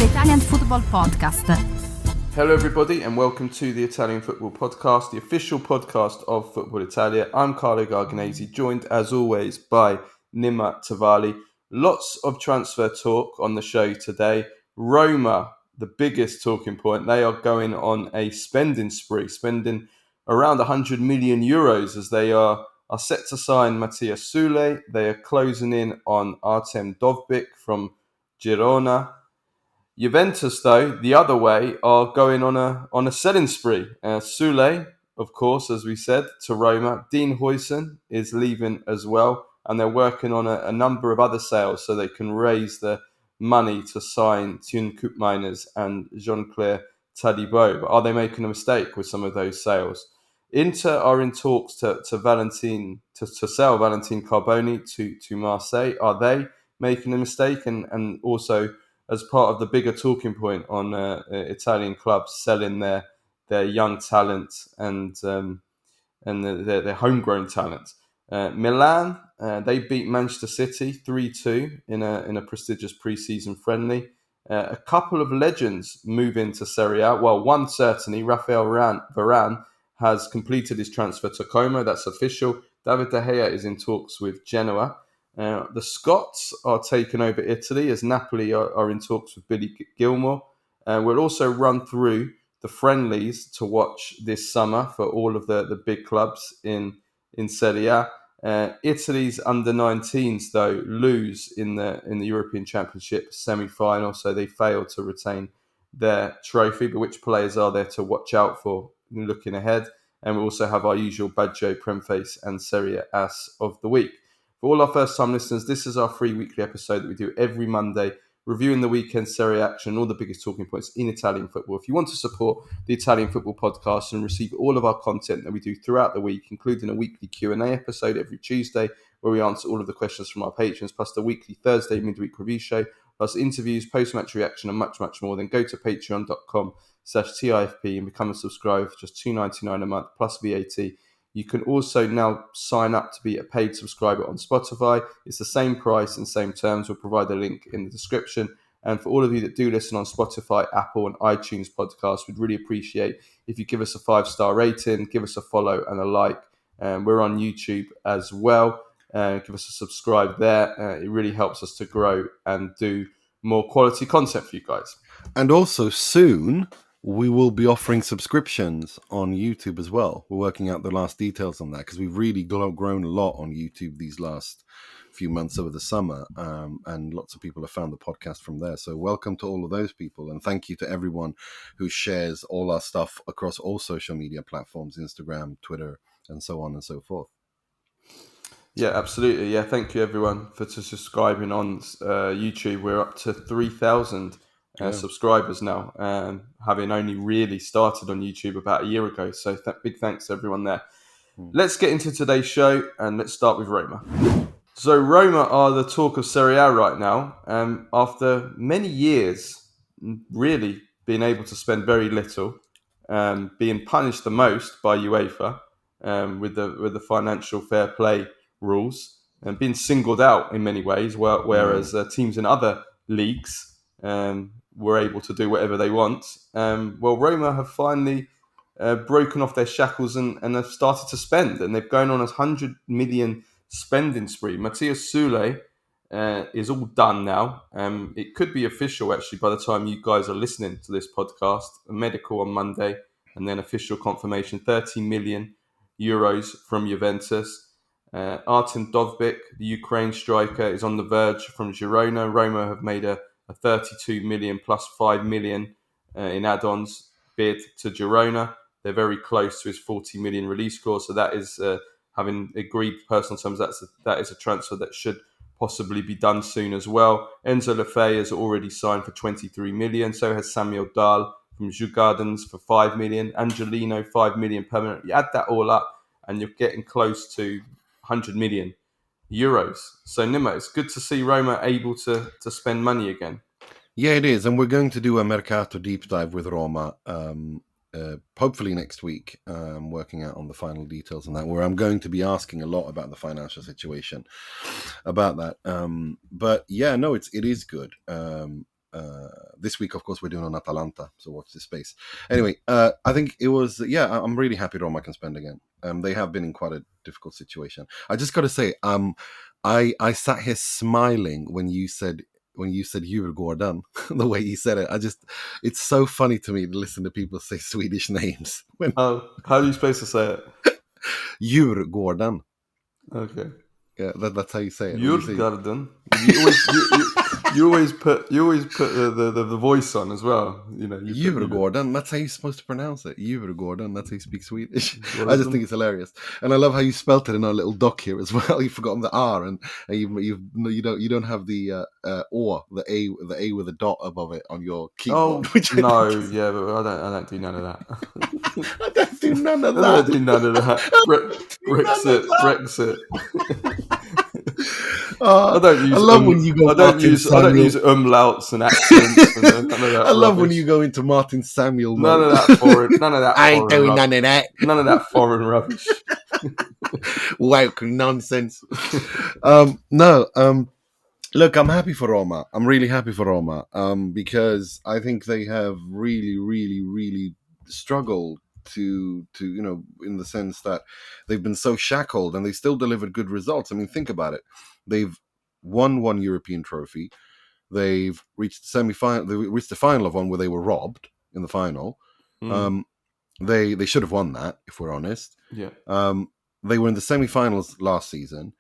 the Italian Football Podcast. Hello everybody and welcome to the Italian Football Podcast, the official podcast of Football Italia. I'm Carlo Garganese, joined as always by Nima Tavali. Lots of transfer talk on the show today. Roma, the biggest talking point, they are going on a spending spree, spending around 100 million euros as they are set to sign Matias Soule. They are closing in on Artem Dovbyk from Girona. Juventus, though, the other way, are going on a selling spree. Soule, of course, as we said, to Roma. Dean Huijsen is leaving as well, and they're working on a number of other sales so they can raise the money to sign Teun Koopmeiners and Jean-Claire Tadibo. But are they making a mistake with some of those sales? Inter are in talks to sell Valentin Carboni to Marseille. Are they making a mistake? And also, as part of the bigger talking point on Italian clubs selling their young talent and their homegrown talent. Milan, they beat Manchester City 3-2 in a prestigious pre-season friendly. A couple of legends move into Serie A. Well, one certainly, Raphael Varane has completed his transfer to Como. That's official. David De Gea is in talks with Genoa. The Scots are taking over Italy as Napoli are in talks with Billy Gilmore. We'll also run through the friendlies to watch this summer for all of the big clubs in Serie A. Italy's under-19s, though, lose in the European Championship semi-final, so they fail to retain their trophy. But which players are there to watch out for looking ahead? And we also have our usual Baggio, Premface and Serie Ass of the week. For all our first-time listeners, this is our free weekly episode that we do every Monday, reviewing the weekend Serie A action, all the biggest talking points in Italian football. If you want to support the Italian Football Podcast and receive all of our content that we do throughout the week, including a weekly Q&A episode every Tuesday, where we answer all of the questions from our patrons, plus the weekly Thursday midweek review show, plus interviews, post-match reaction, and much, much more, then go to patreon.com/TIFP and become a subscriber for just $2.99 a month, plus VAT. You can also now sign up to be a paid subscriber on Spotify. It's the same price and same terms. We'll provide a link in the description. And for all of you that do listen on Spotify, Apple and iTunes podcasts, we'd really appreciate if you give us a 5-star rating, give us a follow and a like. We're on YouTube as well. Give us a subscribe there. It really helps us to grow and do more quality content for you guys. And also soon, we will be offering subscriptions on YouTube as well. We're working out the last details on that because we've really grown a lot on YouTube these last few months over the summer, and lots of people have found the podcast from there. So welcome to all of those people, and thank you to everyone who shares all our stuff across all social media platforms, Instagram, Twitter, and so on and so forth. Yeah, absolutely. Yeah, thank you everyone for subscribing on YouTube. We're up to 3,000 subscribers now, having only really started on YouTube about a year ago. So big thanks to everyone there. Let's get into today's show and let's start with Roma. So Roma are the talk of Serie A right now. After many years really being able to spend very little, being punished the most by UEFA with the financial fair play rules, and being singled out in many ways, whereas teams in other leagues were able to do whatever they want. Well, Roma have finally broken off their shackles and have started to spend, and they've gone on a 100 million spending spree. Matias Soule is all done now. It could be official actually by the time you guys are listening to this podcast. A medical on Monday, and then official confirmation: 30 million euros from Juventus. Artem Dovbyk, the Ukraine striker, is on the verge from Girona. Roma have made a 32 million plus 5 million in add-ons bid to Girona. They're very close to his 40 million release clause. So that is, having agreed personal terms, that is a transfer that should possibly be done soon as well. Enzo Lefebvre has already signed for 23 million. So has Samuel Dahl from Juve Gardens for 5 million. Angelino, 5 million permanent. You add that all up and you're getting close to 100 million euros. So Nima, it's good to see Roma able to spend money again. Yeah, it is. And we're going to do a Mercato deep dive with Roma, hopefully next week, working out on the final details on that, where I'm going to be asking a lot about the financial situation about that. But yeah, no, it is good. this week, of course, we're doing on Atalanta, so watch this space. Anyway, I think it was, I'm really happy Roma can spend again. They have been in quite a difficult situation. I just got to say, I sat here smiling when you said Djurgården, the way you said it. It's so funny to me to listen to people say Swedish names. How are you supposed to say it? Djurgården. Okay. Yeah, that's how you say it. Djurgården. You always put the voice on as well. Djurgården, that's how you're supposed to pronounce it. Djurgården, that's how you speak Swedish. I just think it's hilarious, and I love how you spelt it in our little doc here as well. You've forgotten the R, and you don't have the or the A with a dot above it on your keyboard. Oh no, yeah, but I don't do none of that. I don't do none of that. I don't do none of that. Brexit. I don't use. I don't use umlauts and accents. And none of that I love when you go into Martin Samuel. None of that foreign. I ain't doing none of that. None of that foreign rubbish. Woke nonsense. Look, I'm happy for Roma. I'm really happy for Roma. Because I think they have really, really, really struggled to in the sense that they've been so shackled, and they still delivered good results. I mean, think about it. They've won one European trophy. They've reached the semi-final. They reached the final of one where they were robbed in the final. They should have won that, if we're honest. Yeah. They were in the semi-finals last season,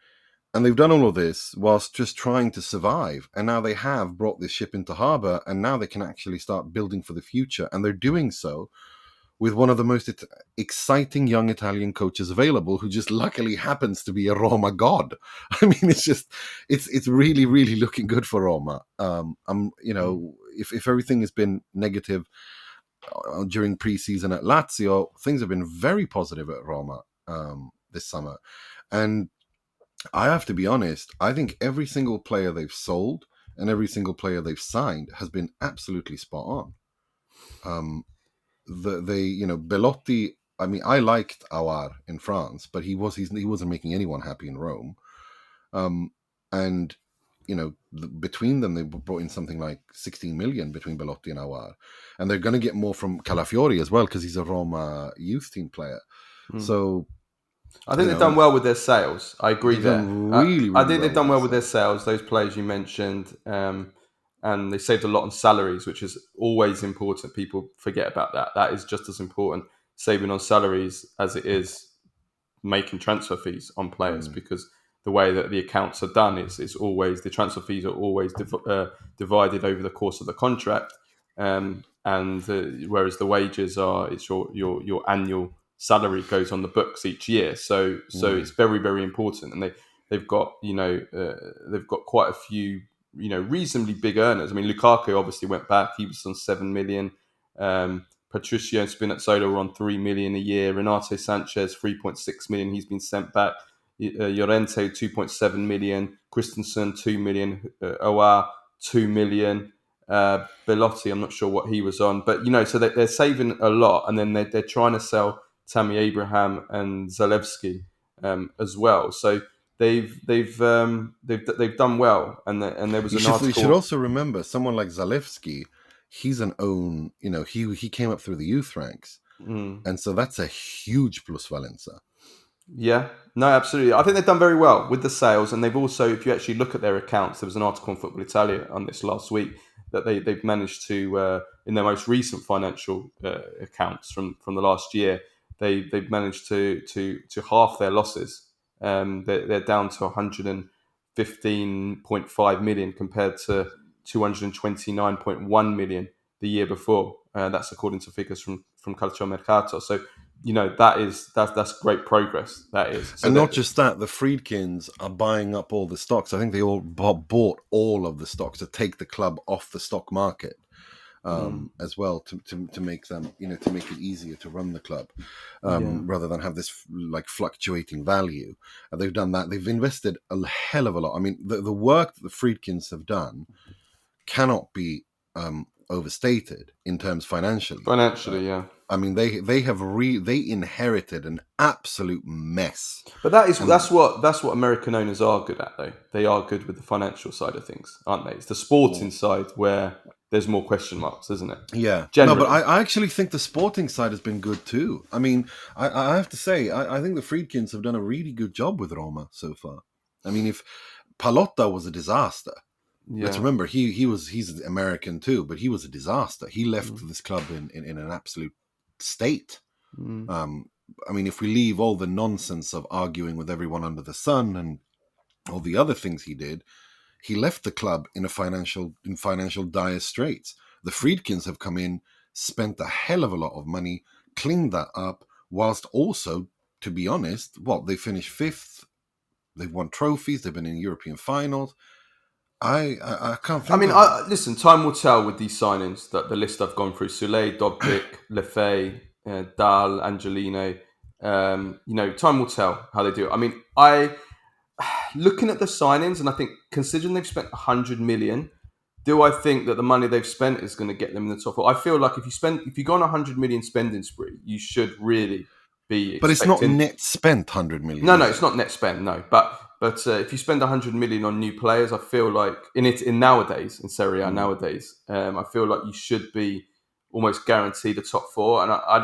and they've done all of this whilst just trying to survive. And now they have brought this ship into harbour, and now they can actually start building for the future. And they're doing so with one of the most exciting young Italian coaches available, who just luckily happens to be a Roma god. I mean, it's really, really looking good for Roma. If everything has been negative during pre-season at Lazio, things have been very positive at Roma this summer. And I have to be honest, I think every single player they've sold and every single player they've signed has been absolutely spot on. Belotti. I mean, I liked Aouar in France, but he wasn't making anyone happy in Rome. Between them, they brought in something like 16 million between Belotti and Aouar, and they're going to get more from Calafiori as well because he's a Roma youth team player. So I think they've done well with their sales. I agree there. I think they've done well with their sales. Those players you mentioned. And they saved a lot on salaries, which is always important. People forget about that. That is just as important, saving on salaries, as it is making transfer fees on players, because the way that the accounts are done, it's always, the transfer fees are always divided over the course of the contract. Whereas the wages are, it's your annual salary goes on the books each year. So it's very, very important. And they've got quite a few, reasonably big earners. I mean, Lukaku obviously went back. He was on 7 million. Patricio and Spinazzola were on 3 million a year. Renato Sanchez, 3.6 million. He's been sent back. Llorente, 2.7 million. Christensen, 2 million. Aouar, 2 million. Belotti, I'm not sure what he was on. But, so they're saving a lot. And then they're trying to sell Tammy Abraham and Zalewski as well. So they've done well, and there was an article. You should also remember someone like Zalewski. He's an own, he came up through the youth ranks, and so that's a huge plus Valencia. Yeah, no, absolutely. I think they've done very well with the sales, and they've also, if you actually look at their accounts, there was an article on Football Italia on this last week that they've managed to, in their most recent financial accounts from the last year, they've managed to halve their losses. They're down to 115.5 million compared to 229.1 million the year before. That's according to figures from Calcio Mercato. So, that's great progress. That is, and not just that. The Friedkins are buying up all the stocks. I think they all bought all of the stocks to take the club off the stock market. As well to make them, to make it easier to run the club, rather than have this like fluctuating value. They've done that. They've invested a hell of a lot. I mean, the work that the Friedkins have done cannot be overstated in terms financially. Yeah. I mean, they inherited an absolute mess. But that's what American owners are good at, though. They are good with the financial side of things, aren't they? It's the sporting side where there's more question marks, isn't it? Yeah. Generally. No, but I actually think the sporting side has been good too. I mean, I have to say, I think the Friedkins have done a really good job with Roma so far. I mean, if Palotta was a disaster, let's remember he's American too, but he was a disaster. He left this club in an absolute state. I mean, if we leave all the nonsense of arguing with everyone under the sun and all the other things he did, he left the club in financial dire straits. The Friedkins have come in, spent a hell of a lot of money, cleaned that up, whilst also, to be honest, they finished 5th. They've won trophies. They've been in European finals. I can't think. Listen, time will tell with these signings. That the list I've gone through: Soulé, Dovbyk, Lefay, Dal, Angelino. Time will tell how they do it. I mean, looking at the signings, and I think considering they've spent 100 million, do I think that the money they've spent is going to get them in the top four? I feel like if you go on 100 million spending spree, you should really be expecting. But it's not net spent 100 million. No, it's not net spend. No, but if you spend 100 million on new players, I feel like in nowadays in Serie A nowadays, I feel like you should be almost guaranteed a top four, and I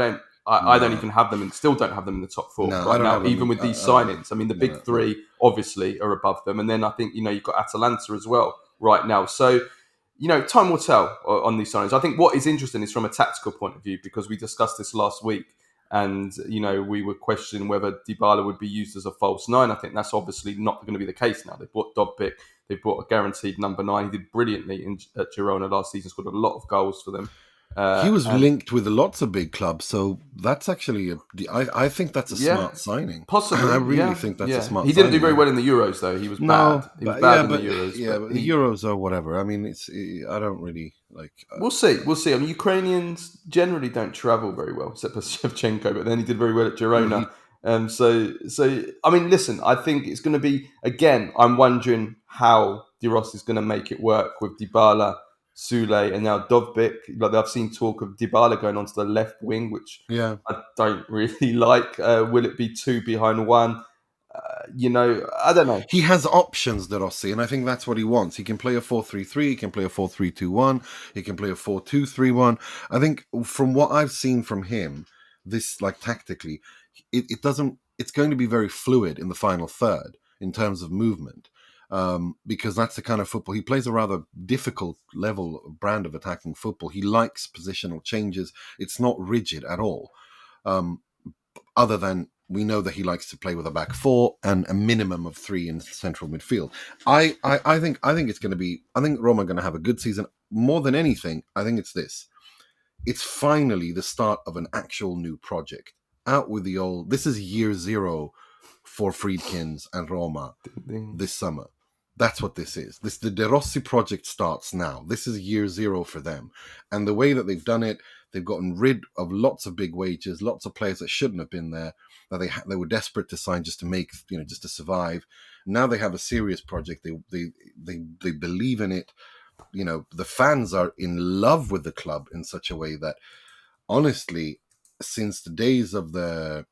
don't even have them, and still don't have them in the top four right now. Even with these signings, I mean, the big three obviously are above them, and then I think you've got Atalanta as well right now. So time will tell on these signings. I think what is interesting is from a tactical point of view, because we discussed this last week. And, we were questioning whether Dybala would be used as a false 9. I think that's obviously not going to be the case now. They bought Dovbyk. They bought a guaranteed number 9. He did brilliantly at Girona last season, scored a lot of goals for them. He was linked with lots of big clubs, so that's actually I think that's a smart signing. Possibly, I really think that's a smart signing. He didn't do very well in the Euros, though. He was bad. He was bad in the Euros. Yeah, but the Euros are whatever. I mean, I don't really like... We'll see. I mean, Ukrainians generally don't travel very well, except for Shevchenko, but then he did very well at Girona. So I mean, listen, I think it's going to be, again, I'm wondering how De Rossi's going to make it work with Dybala, Soule, and now Dovbyk. Like, I've seen talk of Dybala going onto the left wing, which I don't really like. Will it be 2 behind 1? I don't know. He has options, De Rossi, and I think that's what he wants. He can play a 4-3-3, he can play a 4-3-2-1, he can play a 4-2-3-1. I think from what I've seen from him, this, like, tactically, it doesn't... It's going to be very fluid in the final third in terms of movement. Because that's the kind of football he plays. A rather difficult brand of attacking football. He likes positional changes. It's not rigid at all. Other than we know that he likes to play with a back 4 and a minimum of 3 in central midfield. I think it's going to be. I think Roma are going to have a good season. More than anything, I think it's this. It's finally the start of an actual new project. Out with the old. This is year 0 for Friedkins and Roma this summer. That's what this is. The De Rossi project starts now. This is year 0 for them. And the way that they've done it, they've gotten rid of lots of big wages, lots of players that shouldn't have been there, that they were desperate to sign just to make, just to survive. Now they have a serious project. They believe in it. The fans are in love with the club in such a way that, honestly, since the days of the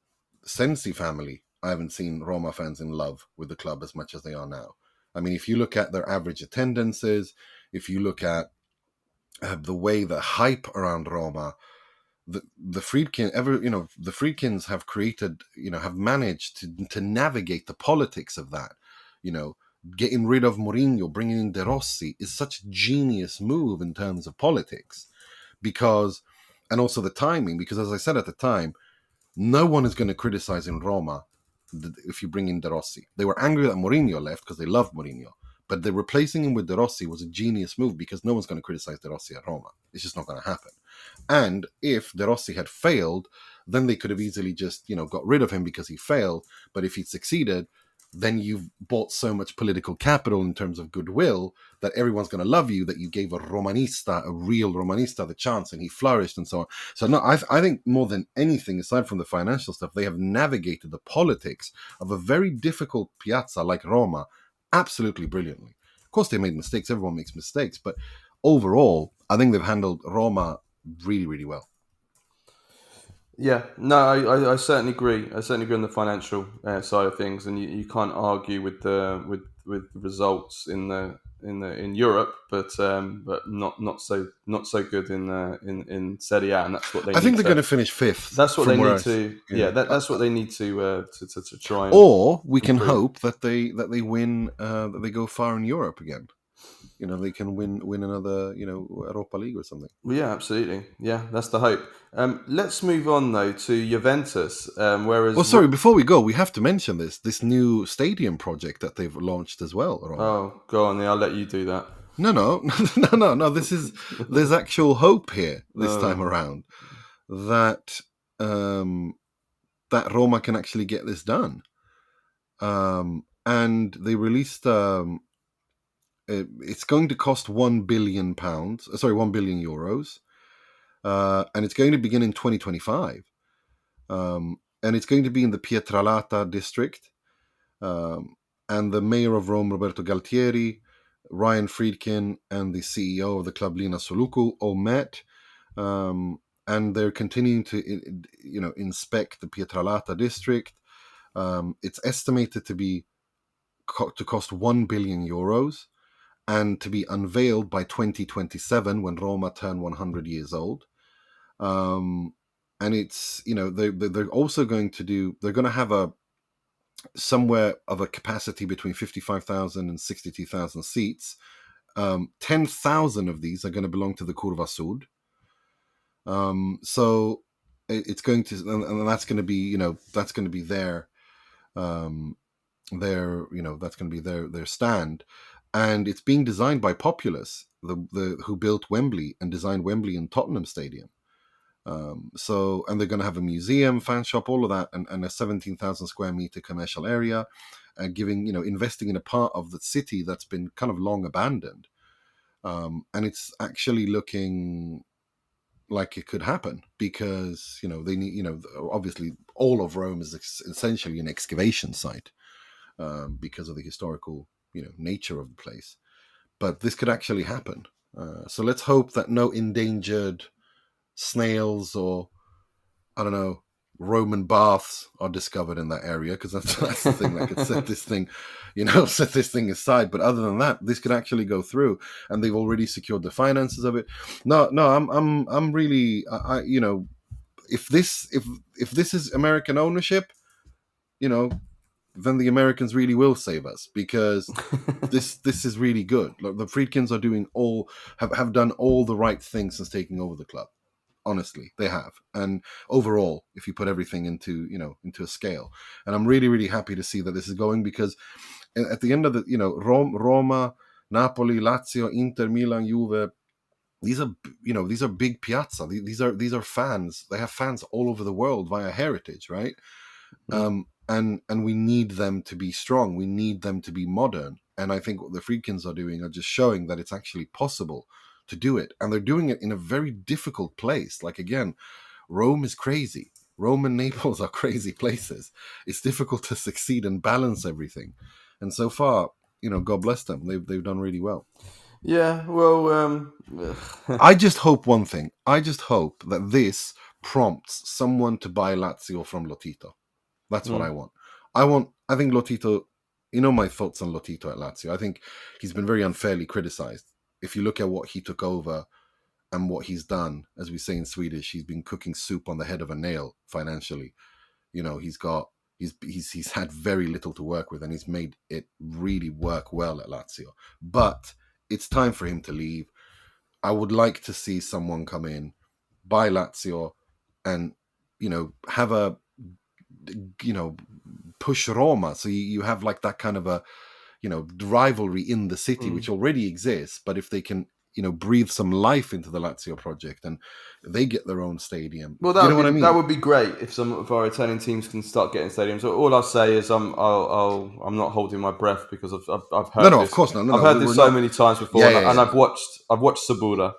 Sensi family, I haven't seen Roma fans in love with the club as much as they are now. I mean, if you look at their average attendances, if you look at the way the hype around Roma, the Friedkins have created, have managed to navigate the politics of that. Getting rid of Mourinho, bringing in De Rossi is such a genius move in terms of politics, and also the timing, because as I said at the time, no one is going to criticize in Roma if you bring in De Rossi. They were angry that Mourinho left because they love Mourinho. But the replacing him with De Rossi was a genius move because no one's going to criticize De Rossi at Roma. It's just not going to happen. And if De Rossi had failed, then they could have easily just, got rid of him because he failed. But if he'd succeeded, then you've bought so much political capital in terms of goodwill that everyone's going to love you, that you gave a real Romanista, the chance, and he flourished and so on. So no, I think more than anything, aside from the financial stuff, they have navigated the politics of a very difficult piazza like Roma absolutely brilliantly. Of course, they made mistakes. Everyone makes mistakes. But overall, I think they've handled Roma really, really well. Yeah, no, I certainly agree. I certainly agree on the financial side of things, and you can't argue with the results in the in Europe, but not so good in Serie A, and that's what they. I think need they're going to finish fifth. That's what from they where need to. Yeah, that's what they need to try. And or we can improve. hope that they win, that they go far in Europe again. They can win another, Europa League or something. Well, yeah, absolutely. Yeah, that's the hope. Let's move on though to Juventus. Whereas, sorry, before we go, we have to mention this new stadium project that they've launched as well. Roma. Oh, go on, I'll let you do that. No. There's actual hope here this time around that that Roma can actually get this done. And they released. It's going to cost £1 billion. £1 billion euros, and it's going to begin in 2025. And it's going to be in the Pietralata district. And the mayor of Rome, Roberto Galtieri, Ryan Friedkin, and the CEO of the club, Lina Soluku, all met. And they're continuing to, inspect the Pietralata district. It's estimated to cost €1 billion and to be unveiled by 2027 when Roma turn 100 years old. And it's, they're also going to they're going to have somewhere of a capacity between 55,000 and 62,000 seats. 10,000 of these are going to belong to the Curva Sud. So it's going to, and that's going to be, that's going to be their that's going to be their stand. And it's being designed by Populous, who built Wembley and designed Wembley and Tottenham Stadium. And they're going to have a museum, fan shop, all of that, and a 17,000 square meter commercial area, investing in a part of the city that's been kind of long abandoned. And it's actually looking like it could happen because, they need, obviously all of Rome is essentially an excavation site because of the historical, nature of the place. But this could actually happen. So let's hope that no endangered snails or, I don't know, Roman baths are discovered in that area, because that's the thing that could set this thing, set this thing aside. But other than that, this could actually go through, and they've already secured the finances of it. No, I'm really, if this is American ownership, then the Americans really will save us, because this is really good. Like, the Friedkins are doing have done all the right things since taking over the club. Honestly, they have. And overall, if you put everything into a scale, and I'm really, really happy to see that this is going, because at the end of the, Roma, Napoli, Lazio, Inter, Milan, Juve, these are big piazza. These are fans. They have fans all over the world via heritage, right? Mm. And we need them to be strong. We need them to be modern. And I think what the Friedkins are doing are just showing that it's actually possible to do it. And they're doing it in a very difficult place. Like, again, Rome is crazy. Rome and Naples are crazy places. It's difficult to succeed and balance everything. And so far, God bless them. They've done really well. Yeah, well... I just hope one thing. I just hope that this prompts someone to buy Lazio from Lotito. That's what I want. I think Lotito, my thoughts on Lotito at Lazio. I think he's been very unfairly criticized. If you look at what he took over and what he's done, as we say in Swedish, he's been cooking soup on the head of a nail financially. He's had very little to work with, and he's made it really work well at Lazio. But it's time for him to leave. I would like to see someone come in, buy Lazio, and have a push Roma, so you have like that kind of a rivalry in the city, which already exists. But if they can breathe some life into the Lazio project and they get their own stadium, well, that would be great if some of our Italian teams can start getting stadiums. So all I'll say is I'm not holding my breath, because I've heard no, this. of course not. I've heard this so many times before, and I've watched Sabula.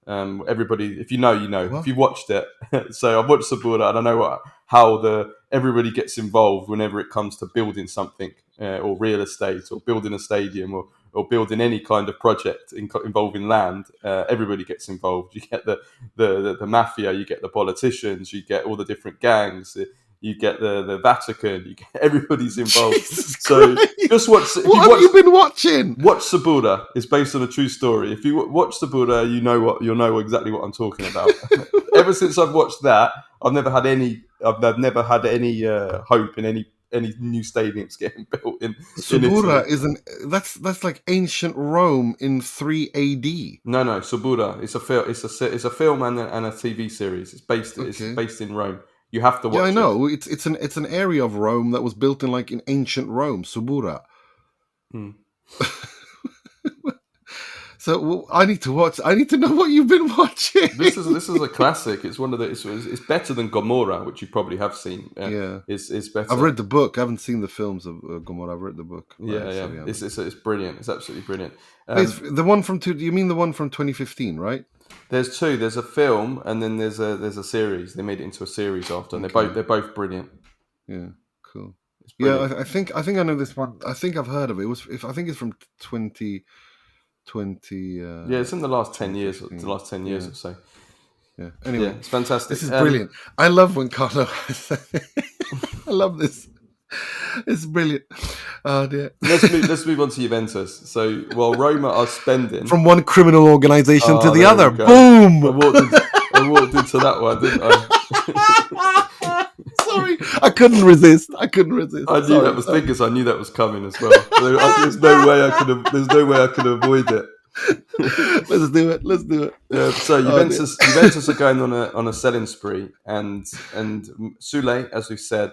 Everybody, if you know, What? If you watched it, so I've watched Sabula, and I know how everybody gets involved whenever it comes to building something, or real estate, or building a stadium, or building any kind of project involving land. Everybody gets involved. You get the mafia, you get the politicians, you get all the different gangs. you get the Vatican, you get everybody's involved. Jesus So Christ. just watch. What have you been watching? Watch Sabura. It's based on a true story. If you watch Sabura, you'll know exactly what I'm talking about. Ever since I've watched that, I've never had any hope in any new stadiums getting built in Subura Italy. that's like ancient Rome in 3 AD. No, Sabura. It's a film and a TV series. It's based in Rome. You have to watch Yeah, I it. know. It's an area of Rome that was built in ancient Rome, Subura. Hmm. So I need to watch. I need to know what you've been watching. This is a classic. It's one of the. It's better than Gomorrah, which you probably have seen. Yeah, it's better. I've read the book. I haven't seen the films of Gomorrah. I've read the book. Yeah. It's brilliant. It's absolutely brilliant. It's the one from you mean the one from 2015, right? There's two. There's a film, and then there's a series. They made it into a series after, and they're both brilliant. Yeah, cool. Yeah, I think I know this one. I think I've heard of it. I think it's from 2020. Yeah, it's in the last 10 years. The last 10 years or so. Yeah. Anyway, yeah, it's fantastic. This is brilliant. I love when Carlo. I love this. It's brilliant. Oh dear. Let's move on to Juventus. So while Roma are spending from one criminal organization to the other, boom! I walked into that one, didn't I? Sorry, I couldn't resist. I knew that was thinking. I knew that was coming as well. There's no way I could avoid it. Let's do it. So Juventus are going on a selling spree, and Soule, as we said,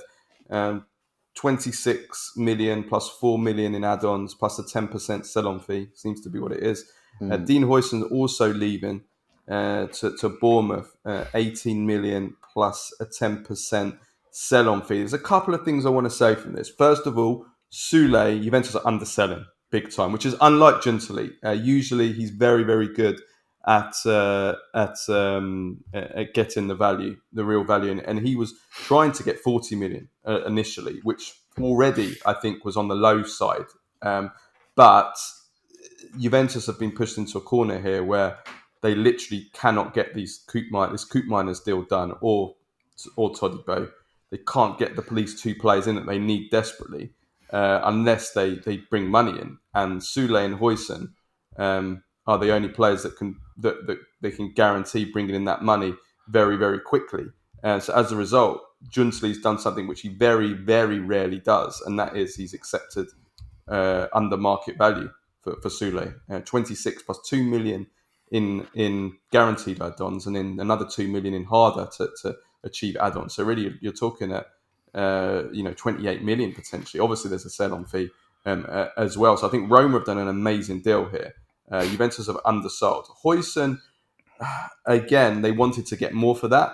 26 million plus 4 million in add-ons plus a 10% sell-on fee seems to be what it is. Dean Huijsen also leaving to Bournemouth, 18 million plus a 10% sell-on fee. There's a couple of things I want to say from this. First of all, Soule, Juventus are underselling big time, which is unlike Giuntoli. Usually, he's very, very good at getting the real value, and he was trying to get 40 million initially, which already I think was on the low side. But Juventus have been pushed into a corner here where they literally cannot get this Koopmeiners deal done or Todibo. They can't get the police 2 players in that they need desperately unless they bring money in. And Soule and Huijsen are the only players that they can guarantee bringing in that money very, very quickly. So as a result, Giuntoli's done something which he very, very rarely does, and that is he's accepted under market value for Soule. 26 plus 2 million in guaranteed add-ons, and then another 2 million in harder to achieve add-ons. So really, you're talking at 28 million potentially. Obviously, there's a sell-on fee as well. So I think Roma have done an amazing deal here. Juventus have undersold. Huijsen, again, they wanted to get more for that.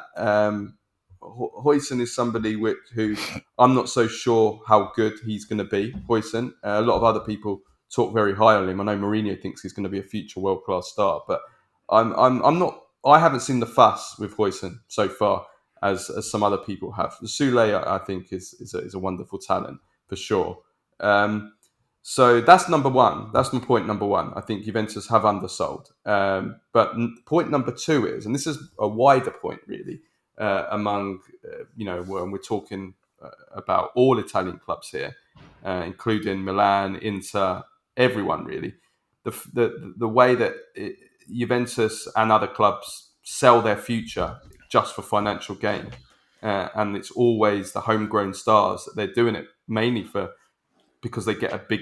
Huijsen is somebody who I'm not so sure how good he's going to be. Huijsen, a lot of other people talk very high on him. I know Mourinho thinks he's going to be a future world-class star, but I'm not. I haven't seen the fuss with Huijsen so far as some other people have. Soule, I think, is a wonderful talent for sure. So that's number one. That's my point number one. I think Juventus have undersold. But point number two is, and this is a wider point really, among, when we're talking about all Italian clubs here, including Milan, Inter, everyone really, the way that Juventus and other clubs sell their future just for financial gain. And it's always the homegrown stars that they're doing it mainly because they get a big,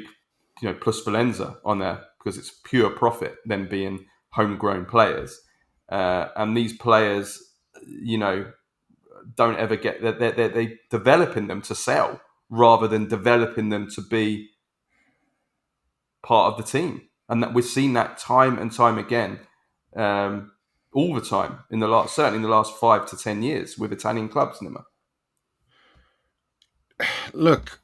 plus Valenza on there because it's pure profit, them being homegrown players. And these players, don't ever get that. They're developing them to sell rather than developing them to be part of the team. And that we've seen that time and time again, all the time certainly in the last 5 to 10 years with Italian clubs, Nima. Look,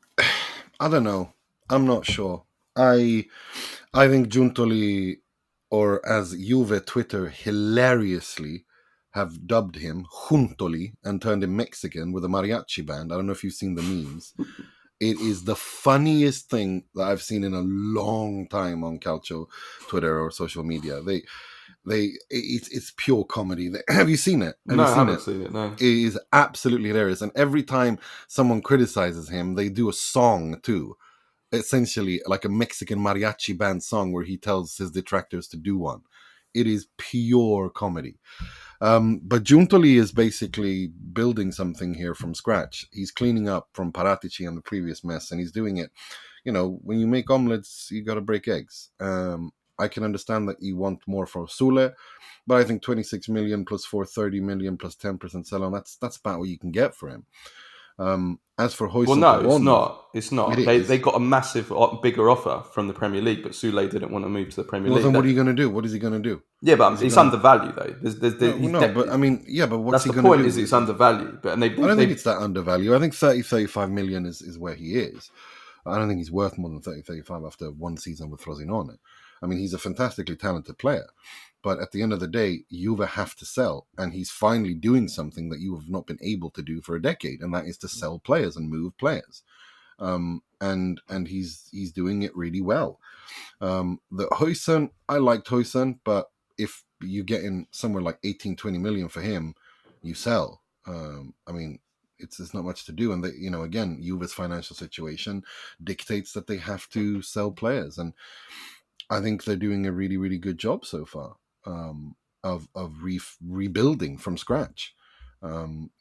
I don't know. I'm not sure. I think Giuntoli, or as Juve Twitter hilariously have dubbed him, Juntoli, and turned him Mexican with a mariachi band. I don't know if you've seen the memes. It is the funniest thing that I've seen in a long time on Calcio, Twitter or social media. It's pure comedy. Have you seen it? Have No, you I seen haven't it? seen it. No. It is absolutely hilarious. And every time someone criticizes him, they do a song too. Essentially like a Mexican mariachi band song where he tells his detractors to do one. It is pure comedy. But Giuntoli is basically building something here from scratch. He's cleaning up from Paratici and the previous mess, and he's doing it. You know, when you make omelets, you got to break eggs. I can understand that you want more for Soule, but I think 26 million plus 430 million plus 10% sell on, that's about what you can get for him. As for Well, Huijsen to no, it's Bournemouth, not. It's not. it They is. got a massive, bigger offer from the Premier League, but Soule didn't want to move to the Premier Well, League. then what are you going to do? What is he going to do? Yeah, but Is he it's going? undervalued though. No, but I mean, yeah, but what's That's he the going to point. do? Is it's undervalued, but I don't think it's that undervalued. I think 35 million is where he is. I don't think he's worth more than 35 after one season with Frosinone. I mean, he's a fantastically talented player. But at the end of the day, Juve have to sell. And he's finally doing something that you have not been able to do for a decade. And that is to sell players and move players. And he's doing it really well. The Huijsen, I liked Huijsen, but if you get in somewhere like 18, 20 million for him, you sell. I mean, it's not much to do. And they, you know, again, Juve's financial situation dictates that they have to sell players. And I think they're doing a really, really good job so far of rebuilding from scratch.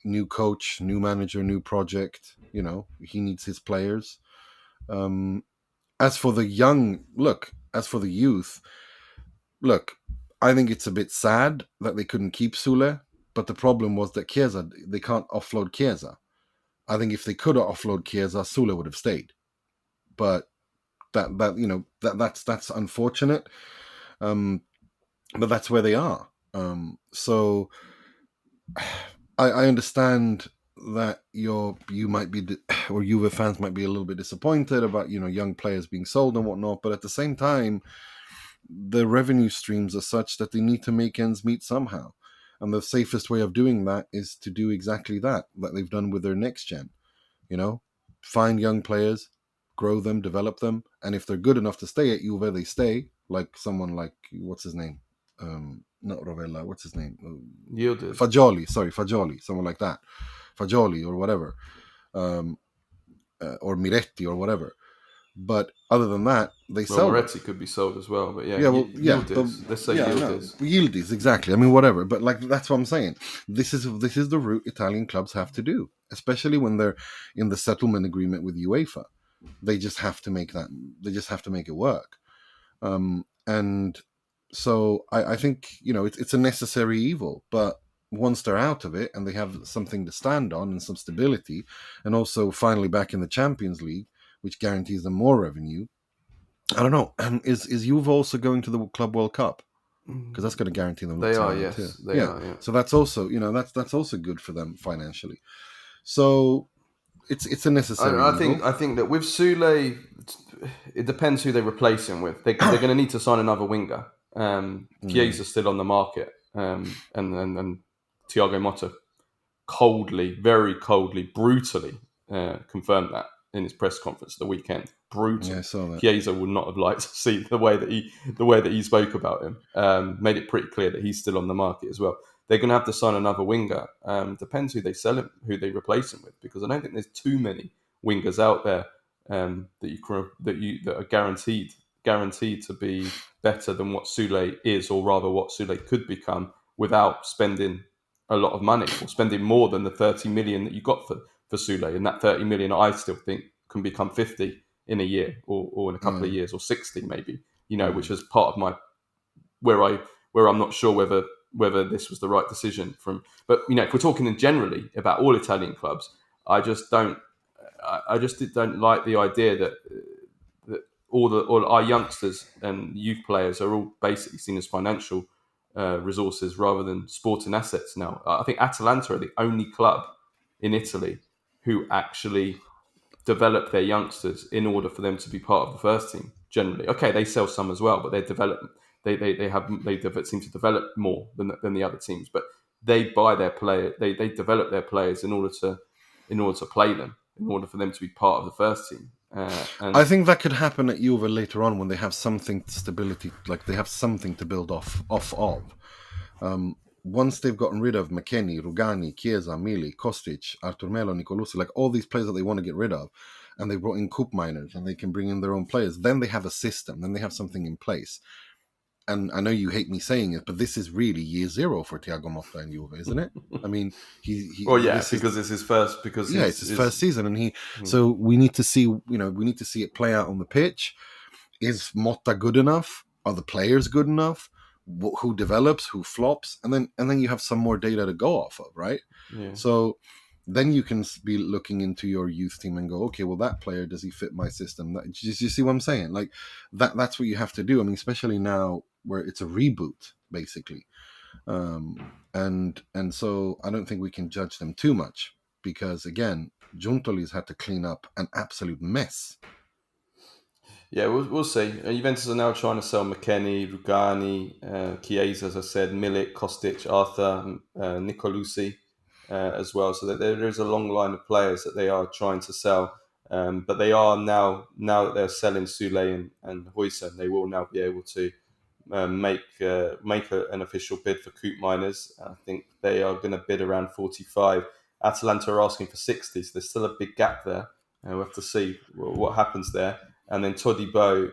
New coach, new manager, new project. You know, he needs his players. As for the youth, look, I think it's a bit sad that they couldn't keep Soule, but the problem was that Chiesa, they can't offload Chiesa. I think if they could offload Chiesa, Soule would have stayed. But that's unfortunate. But that's where they are. So I understand that you might be, or Juve fans might be a little bit disappointed about young players being sold and whatnot, but at the same time, the revenue streams are such that they need to make ends meet somehow, and the safest way of doing that is to do exactly that they've done with their next gen. Find young players, grow them, develop them, and if they're good enough to stay at Juve, they stay. Like someone like, what's his name? Not Rovella. What's his name? yielded. Fagioli. Someone like that. Fagioli or whatever, or Miretti or whatever. But other than that, they sell. Moretti could be sold as well, but Yildiz. Let's say Yildiz. Yildiz, exactly. I mean, whatever. But like, that's what I'm saying. This is the route Italian clubs have to do, especially when they're in the settlement agreement with UEFA. They just have to make that. They just have to make it work. And so I think it's a necessary evil, but once they're out of it and they have something to stand on and some stability, and also finally back in the Champions League, which guarantees them more revenue. I don't know. Is Juve also going to the Club World Cup? Because that's going to guarantee them. They are, yes. Too. They are, yeah. So that's also, that's also good for them financially. So it's a necessary. I think that with Soule, it depends who they replace him with. They're going to need to sign another winger. Chiesa's still on the market, and Thiago Motta very coldly, brutally confirmed that in his press conference the weekend. Brutal. Yeah, I saw that. Chiesa would not have liked to see the way that he spoke about him. Made it pretty clear that he's still on the market as well. They're going to have to sign another winger. Depends who they sell him, who they replace him with, because I don't think there's too many wingers out there that are guaranteed to be better than what Soule is, or rather what Soule could become, without spending a lot of money, or spending more than the 30 million that you got for Soule. And that 30 million, I still think, can become 50 in a year, or in a couple of years, or 60 maybe. Which was part of my where I'm not sure whether this was the right decision from. But if we're talking generally about all Italian clubs, I just don't like the idea that all our youngsters and youth players are all basically seen as financial resources rather than sporting assets now. I think Atalanta are the only club in Italy who actually develop their youngsters in order for them to be part of the first team. Generally, okay, they sell some as well, but they seem to develop more than the other teams. But they buy their player, they develop their players in order to play them. in order for them to be part of the first team. And I think that could happen at Juve later on when they have something stability, like they have something to build off of. Once they've gotten rid of McKennie, Rugani, Chiesa, Mili, Kostic, Artur Melo, Nicolosi, like all these players that they want to get rid of, and they brought in Koopmeiners and they can bring in their own players, then they have a system, then they have something in place. And I know you hate me saying it, but this is really year zero for Thiago Motta and Juve, isn't it? I mean, because it's his first, it's his first season, and so we need to see, we need to see it play out on the pitch. Is Motta good enough? Are the players good enough? Who develops? Who flops? And then you have some more data to go off of, right? Yeah. So then you can be looking into your youth team and go, okay, well, that player, does he fit my system? Do you see what I'm saying? Like that's what you have to do. I mean, especially now where it's a reboot, basically. And so I don't think we can judge them too much because, again, Giuntoli's had to clean up an absolute mess. Yeah, we'll see. Juventus are now trying to sell McKennie, Rugani, Chiesa, as I said, Milik, Kostic, Arthur, Nicolosi as well. So that there is a long line of players that they are trying to sell. But they are now that they're selling Soulé and Huijsen, they will now be able to make an official bid for Koopmeiners. I think they are going to bid around 45. Atalanta are asking for 60, so there's still a big gap there. We'll have to see what happens there. And then Todibo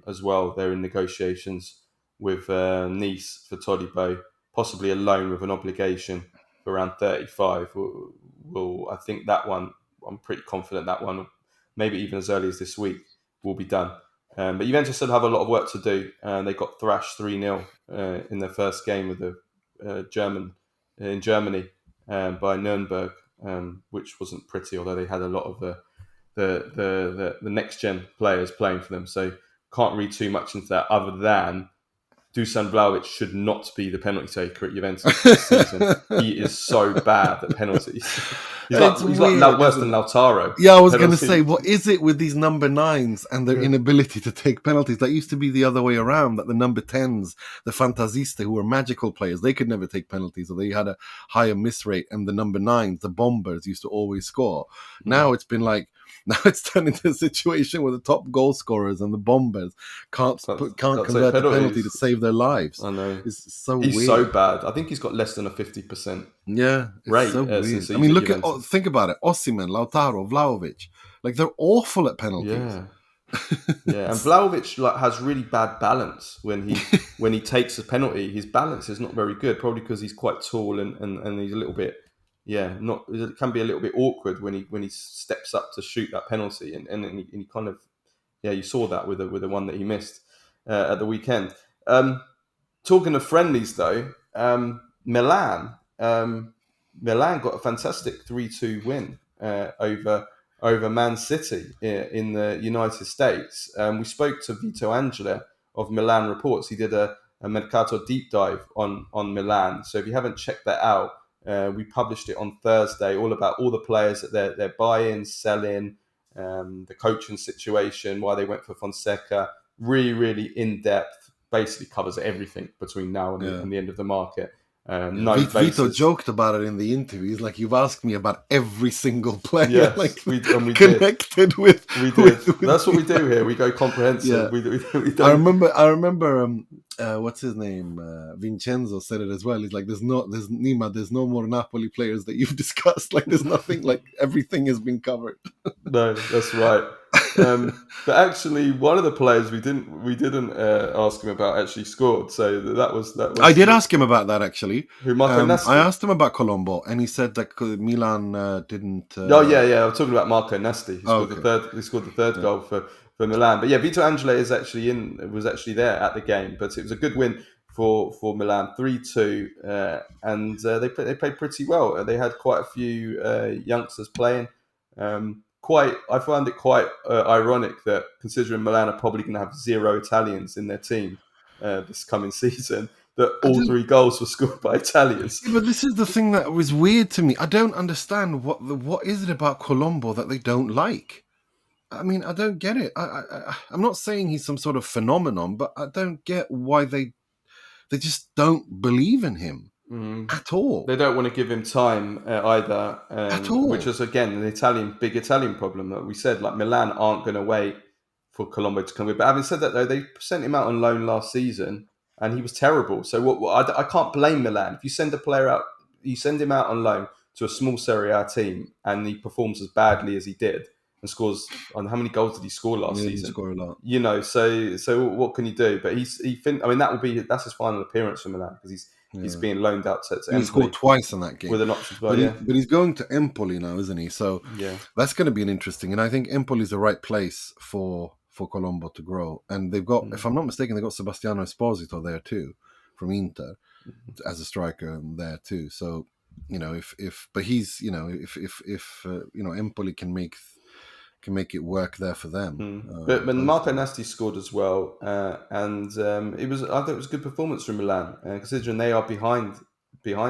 as well. They're in negotiations with Nice for Todibo, possibly a loan with an obligation for around 35. I think that one, I'm pretty confident that one, maybe even as early as this week, will be done. But Juventus still have a lot of work to do. They got thrashed 3-0 in their first game with the Germany by Nuremberg, which wasn't pretty, although they had a lot of the next gen players playing for them. So can't read too much into that other than Dusan Vlahovic should not be the penalty taker at Juventus this season. He is so bad at penalties. He's like worse than Lautaro. Yeah, I was going to say, what is it with these number 9s and their inability to take penalties? That used to be the other way around, that the number 10s, the Fantasista, who were magical players, they could never take penalties, or they had a higher miss rate, and the number 9s, the bombers, used to always score. Now it's been like, now it's turned into a situation where the top goal scorers and the bombers can't convert the penalty to save their lives. I know. It's so he's weird. So bad. I think he's got less than a 50% rate. So weird. I mean, think about it. Osimhen, Lautaro, Vlahovic. Like, they're awful at penalties. Yeah. And Vlahovic has really bad balance when he takes a penalty. His balance is not very good, probably because he's quite tall and he's a little bit it can be a little bit awkward when he steps up to shoot that penalty, and he kind of you saw that with the one that he missed at the weekend. Talking of friendlies though, Milan got a fantastic 3-2 win over Man City in the United States. We spoke to Vito Angela of Milan Reports. He did a Mercato deep dive on Milan. So if you haven't checked that out, we published it on Thursday, all about all the players that they're buying, selling, the coaching situation, why they went for Fonseca. Really, really in-depth, basically covers everything between now and the end of the market. Vito joked about it in the interview. He's like, "You've asked me about every single player, yes, we connected did. with." We did. That's what we do here. We go comprehensive. Yeah. I remember. What's his name? Vincenzo said it as well. He's like, there's no more Napoli players that you've discussed. Like, there's nothing. Like, everything has been covered. No, that's right. But actually, one of the players we didn't ask him about actually scored. So that was. I did ask him about that actually. Who, Marco Nasti? I asked him about Colombo, and he said that Milan didn't. Oh yeah. I'm talking about Marco Nasti. He scored the third goal for Milan. But yeah, Vito Angela was actually there at the game. But it was a good win for Milan, 3-2, and they played pretty well. They had quite a few youngsters playing. I find it quite ironic that, considering Milan are probably going to have 0 Italians in their team this coming season, that all 3 goals were scored by Italians. Yeah, but this is the thing that was weird to me. I don't understand what is it about Colombo that they don't like. I mean, I don't get it. I'm not saying he's some sort of phenomenon, but I don't get why they just don't believe in him. at all. They don't want to give him time either, At all. which is again an big Italian problem that we said. Like Milan aren't going to wait for Colombo to come in. But having said that, though, they sent him out on loan last season, and he was terrible. So I can't blame Milan if you send a player out, you send him out on loan to a small Serie A team, and he performs as badly as he did and scores. On how many goals did he score last season? He scored a lot. You know, so what can you do? But that's his final appearance for Milan because he's being loaned out to Empoli. He scored twice in that game With an option as well, but he's going to Empoli now, isn't he? So that's going to be an interesting. And I think Empoli is the right place for Colombo to grow. And they've got, if I'm not mistaken, they've got Sebastiano Esposito there too, from Inter, as a striker there too. So, you know, if Empoli can make it work there for them. But Marco Nasti scored as well, and I think it was a good performance from Milan, considering they are behind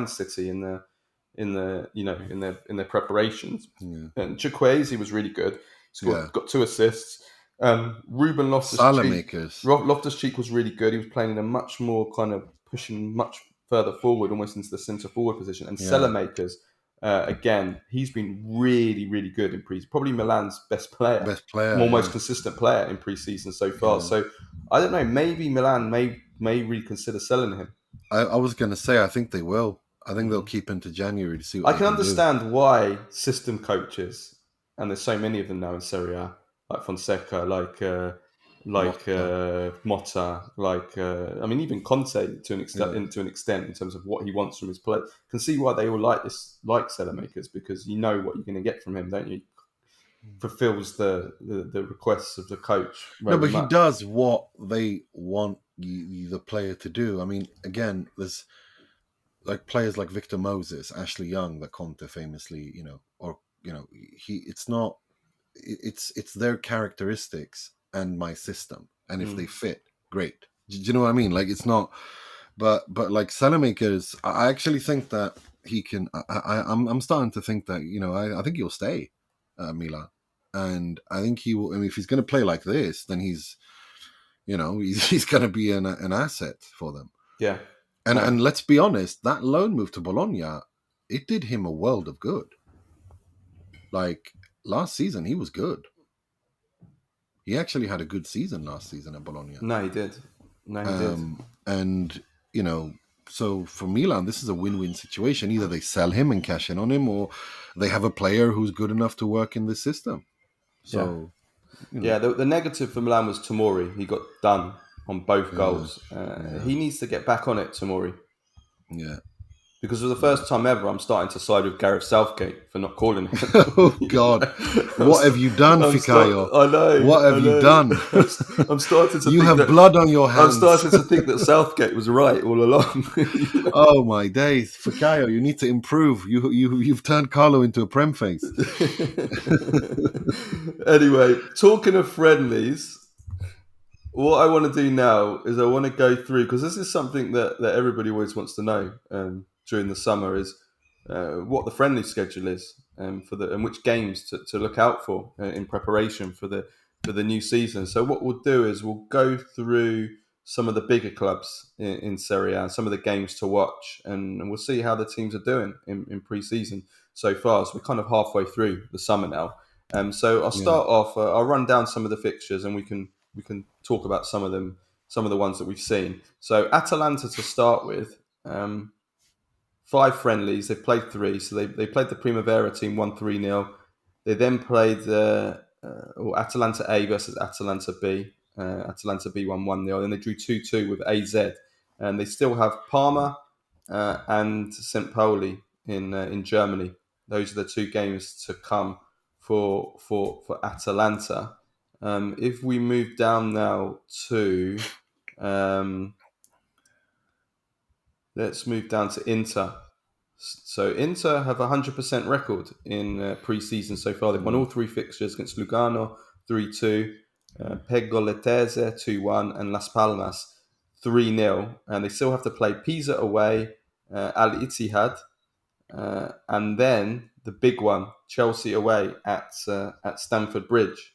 City in their preparations. Yeah. And Chukwueze was really good. Got 2 assists. Ruben Loftus-Cheek was really good. He was playing in a much more kind of pushing much further forward, almost into the centre forward position. And Salamakers. Again, he's been really, really good in pre-season. Probably Milan's best player, most consistent player in pre-season so far. Yeah. So I don't know. Maybe Milan may reconsider selling him. I was going to say I think they will. I think they'll keep him to January to see what I can understand why system coaches, and there's so many of them now in Serie A, like Fonseca, like Motta, even Conte to an extent in terms of what he wants from his play. Can see why they all like Salamakers, because you know what you're going to get from him, don't you? Fulfills the requests of the coach. No, but he does what they want the player to do. I mean, again, there's like players like Victor Moses, Ashley Young, that Conte famously, it's their characteristics and my system, and if they fit, great. Do you know what I mean? Like, it's not, but like Salamakers, I actually think that he can. I'm starting to think that I think he'll stay at Milan, and I think he will. I mean, if he's going to play like this, then he's going to be an asset for them. Yeah, and let's be honest, that loan move to Bologna, it did him a world of good. Like last season, he was good. He actually had a good season last season at Bologna. No, he did. And, so for Milan, this is a win-win situation. Either they sell him and cash in on him, or they have a player who's good enough to work in this system. So, the negative for Milan was Tomori. He got done on both goals. He needs to get back on it, Tomori. Yeah. Because for the first time ever, I'm starting to side with Gareth Southgate for not calling him. Oh, God. What have you done, Fikayo? I know. What have you done? I'm starting to You have blood on your hands. I'm starting to think that Southgate was right all along. Oh, my days. Fikayo, you need to improve. You've turned Carlo into a Premface. Anyway, talking of friendlies, what I want to do now is I want to go through, because this is something that everybody always wants to know during the summer, is what the friendly schedule is and which games to look out for in preparation for the new season. So what we'll do is we'll go through some of the bigger clubs in Serie A, some of the games to watch, and we'll see how the teams are doing in pre-season so far. So we're kind of halfway through the summer now. So I'll start off. I'll run down some of the fixtures, and we can talk about some of them, some of the ones that we've seen. So Atalanta to start with. 5 friendlies. They've played 3. So they played the Primavera team 1-3-0. They then played Atalanta A versus Atalanta B. Atalanta B 1-1-0. Then they drew 2-2 with AZ. And they still have Parma and St. Pauli in Germany. Those are the 2 games to come for Atalanta. If we move down now to... let's move down to Inter. So Inter have a 100% record in pre-season so far. They've won all 3 fixtures against Lugano 3-2, Pergoletese 2-1, and Las Palmas 3-0. And they still have to play Pisa away, Al Ittihad, and then the big one, Chelsea away at Stamford Bridge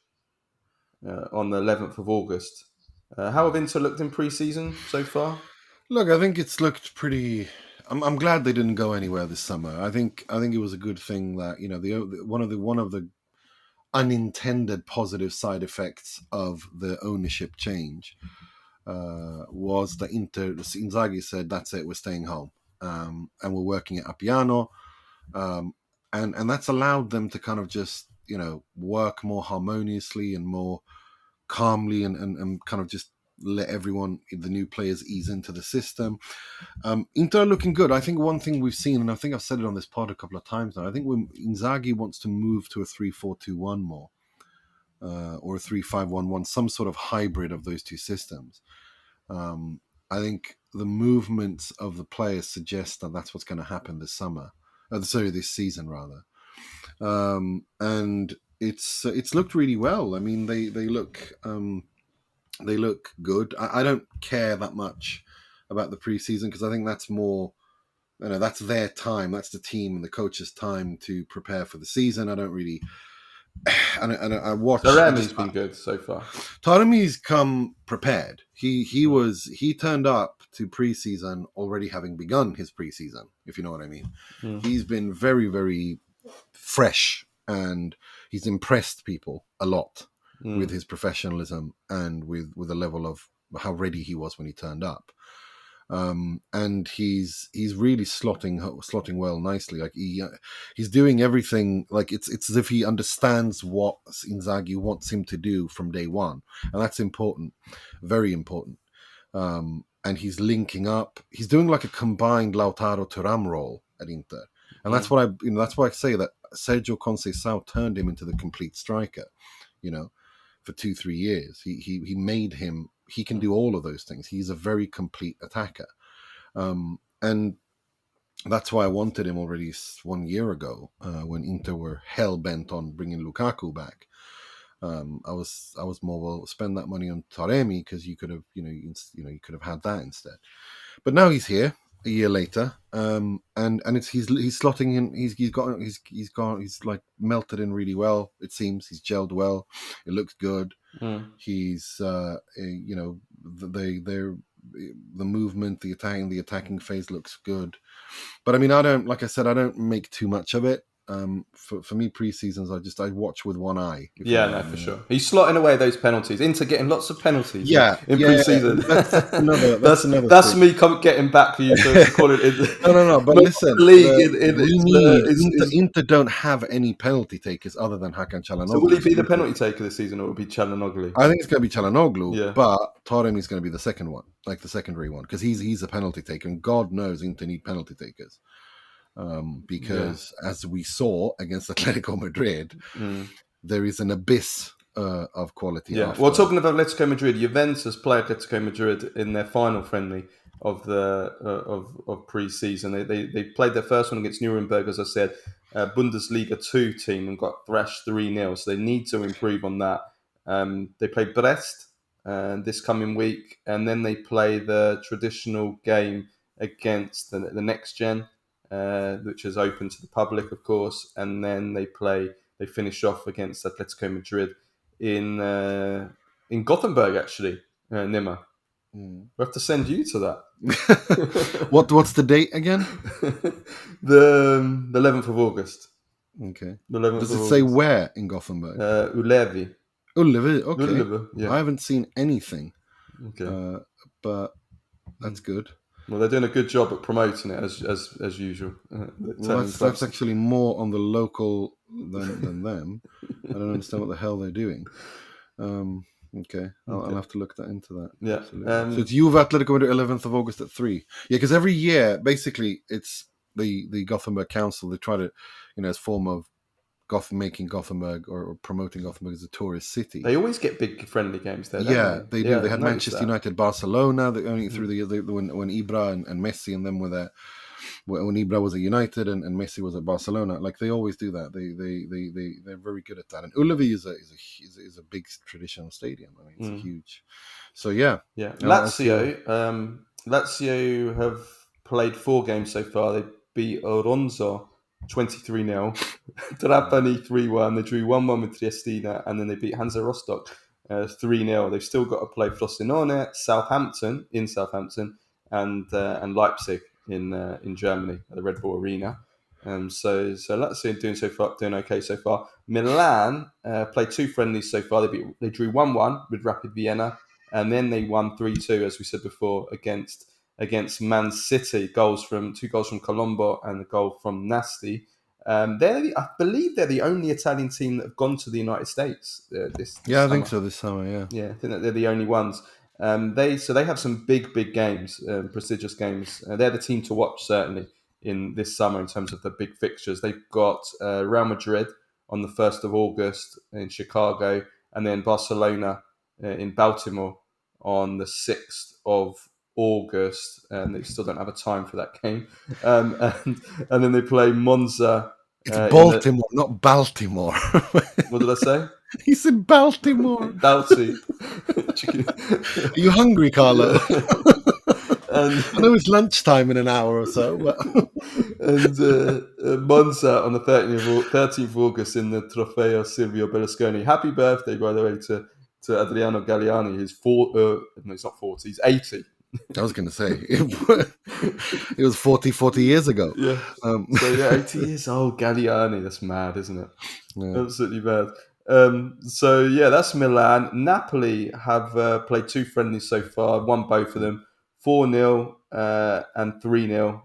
on the 11th of August. How have Inter looked in pre-season so far? Look, I think it's looked pretty... I'm glad they didn't go anywhere this summer. I think it was a good thing that one of the unintended positive side effects of the ownership change was that Inzaghi said, "That's it, we're staying home, and we're working at Appiano," and that's allowed them to kind of just work more harmoniously and more calmly and kind of just let everyone, the new players, ease into the system. Inter are looking good. I think one thing we've seen, and I think I've said it on this pod a couple of times now, I think when Inzaghi wants to move to a 3-4-2-1 more, or a 3-5-1-1, some sort of hybrid of those two systems. I think the movements of the players suggest that that's what's going to happen this summer. This season rather. And it's looked really well. I mean, they look good. I don't care that much about the preseason because I think that's more, that's their time. That's the team and the coach's time to prepare for the season. I don't really. I watched. Taremi's been good so far. Taremi's come prepared. He turned up to preseason already having begun his preseason, if you know what I mean. He's been very, very fresh, and he's impressed people a lot with his professionalism and with the level of how ready he was when he turned up. And he's really slotting well nicely. Like he's doing everything. Like it's as if he understands what Inzaghi wants him to do from day one, and that's important, very important. And he's linking up. He's doing like a combined Lautaro Thuram role at Inter, and that's what that's why I say that Sergio Conceição turned him into the complete striker. For 2-3 years, he made him. He can do all of those things. He's a very complete attacker. And that's why I wanted him already 1 year ago when Inter were hell-bent on bringing Lukaku back. I was more, well, spend that money on Taremi because you could have, you could have had that instead. But now he's here a year later, and he's slotting in. He's like melted in really well. It seems he's gelled well. It looks good. He's the movement, the attacking phase looks good. But I mean, I don't make too much of it. For me, pre-seasons, I watch with one eye. For sure. He's slotting away those penalties. Inter getting lots of penalties. In pre-season. That's me getting back for you to call it. No. But listen, Inter don't have any penalty takers other than Hakan Çalhanoğlu. So will he be the penalty taker this season, or will it be Çalhanoğlu? I think it's going to be Çalhanoğlu, but Taremi is going to be the second one, like the secondary one, because he's a penalty taker, and God knows Inter need penalty takers. Because as we saw against Atletico Madrid, there is an abyss of quality. Yeah. Well, talking about Atletico Madrid, Juventus play Atletico Madrid in their final friendly of the of pre-season. They played their first one against Nuremberg, as I said, Bundesliga 2 team, and got thrashed 3-0. So they need to improve on that. They play Brest this coming week, and then they play the traditional game against the next gen. Which is open to the public, of course, and then they finish off against Atletico Madrid in Gothenburg, actually, Nima. We have to send you to that. What's the date again? the 11th of August. Okay. The 11th Does of it August. say where in Gothenburg? Ullevi. Ullevi, okay. Ullevi, yeah. I haven't seen anything. Okay. But that's good. Well, they're doing a good job at promoting it as usual. That's actually more on the local than them. I don't understand what the hell they're doing. Okay, I'll have to look into that. Yeah. So it's Juve Atletico Madrid 11th of August at 3. Yeah, because every year, basically, it's the Gothenburg Council. They try to, as form of making Gothenburg or promoting Gothenburg as a tourist city. They always get big friendly games there. They do. They had Manchester United, Barcelona. Only through when Ibra and Messi and them were there. When Ibra was at United and Messi was at Barcelona, like they always do that. They're very good at that. And Ullevi is a big traditional stadium. I mean, it's a huge. So yeah. Lazio have played 4 games so far. They beat Oronzo 23-0, Trapani 3-1. They drew 1-1 with Triestina, and then they beat Hansa Rostock 3-0. They've still got to play Frosinone, Southampton, and Leipzig in Germany at the Red Bull Arena. So Lazio doing okay so far. Milan played 2 friendlies so far. They drew 1-1 with Rapid Vienna, and then they won 3-2, as we said before, against Man City. 2 goals from Colombo and a goal from Nasti. I believe they're the only Italian team that have gone to the United States this Yeah, I summer. think so this summer. Yeah, Yeah, I think that they're the only ones. They have some big games, prestigious games. They're the team to watch certainly in this summer in terms of the big fixtures. They've got Real Madrid on the 1st of August in Chicago, and then Barcelona in Baltimore on the 6th of August. And they still don't have a time for that game. And then they play Monza. it's Baltimore, not Baltimore. What did I say? He said Baltimore. Balti. Are you hungry, Carlo? And I know it's lunchtime in an hour or so. But... and Monza on the 13th of August in the Trofeo Silvio Berlusconi. Happy birthday, by the way, to Adriano Galliani, who's no, he's not 40, he's 80. I was going to say, it was 40 years ago. Yeah. 80 years old, Galliani. That's mad, isn't it? Yeah. Absolutely mad. That's Milan. Napoli have played 2 friendlies so far, won both of them, 4-0 and 3-0.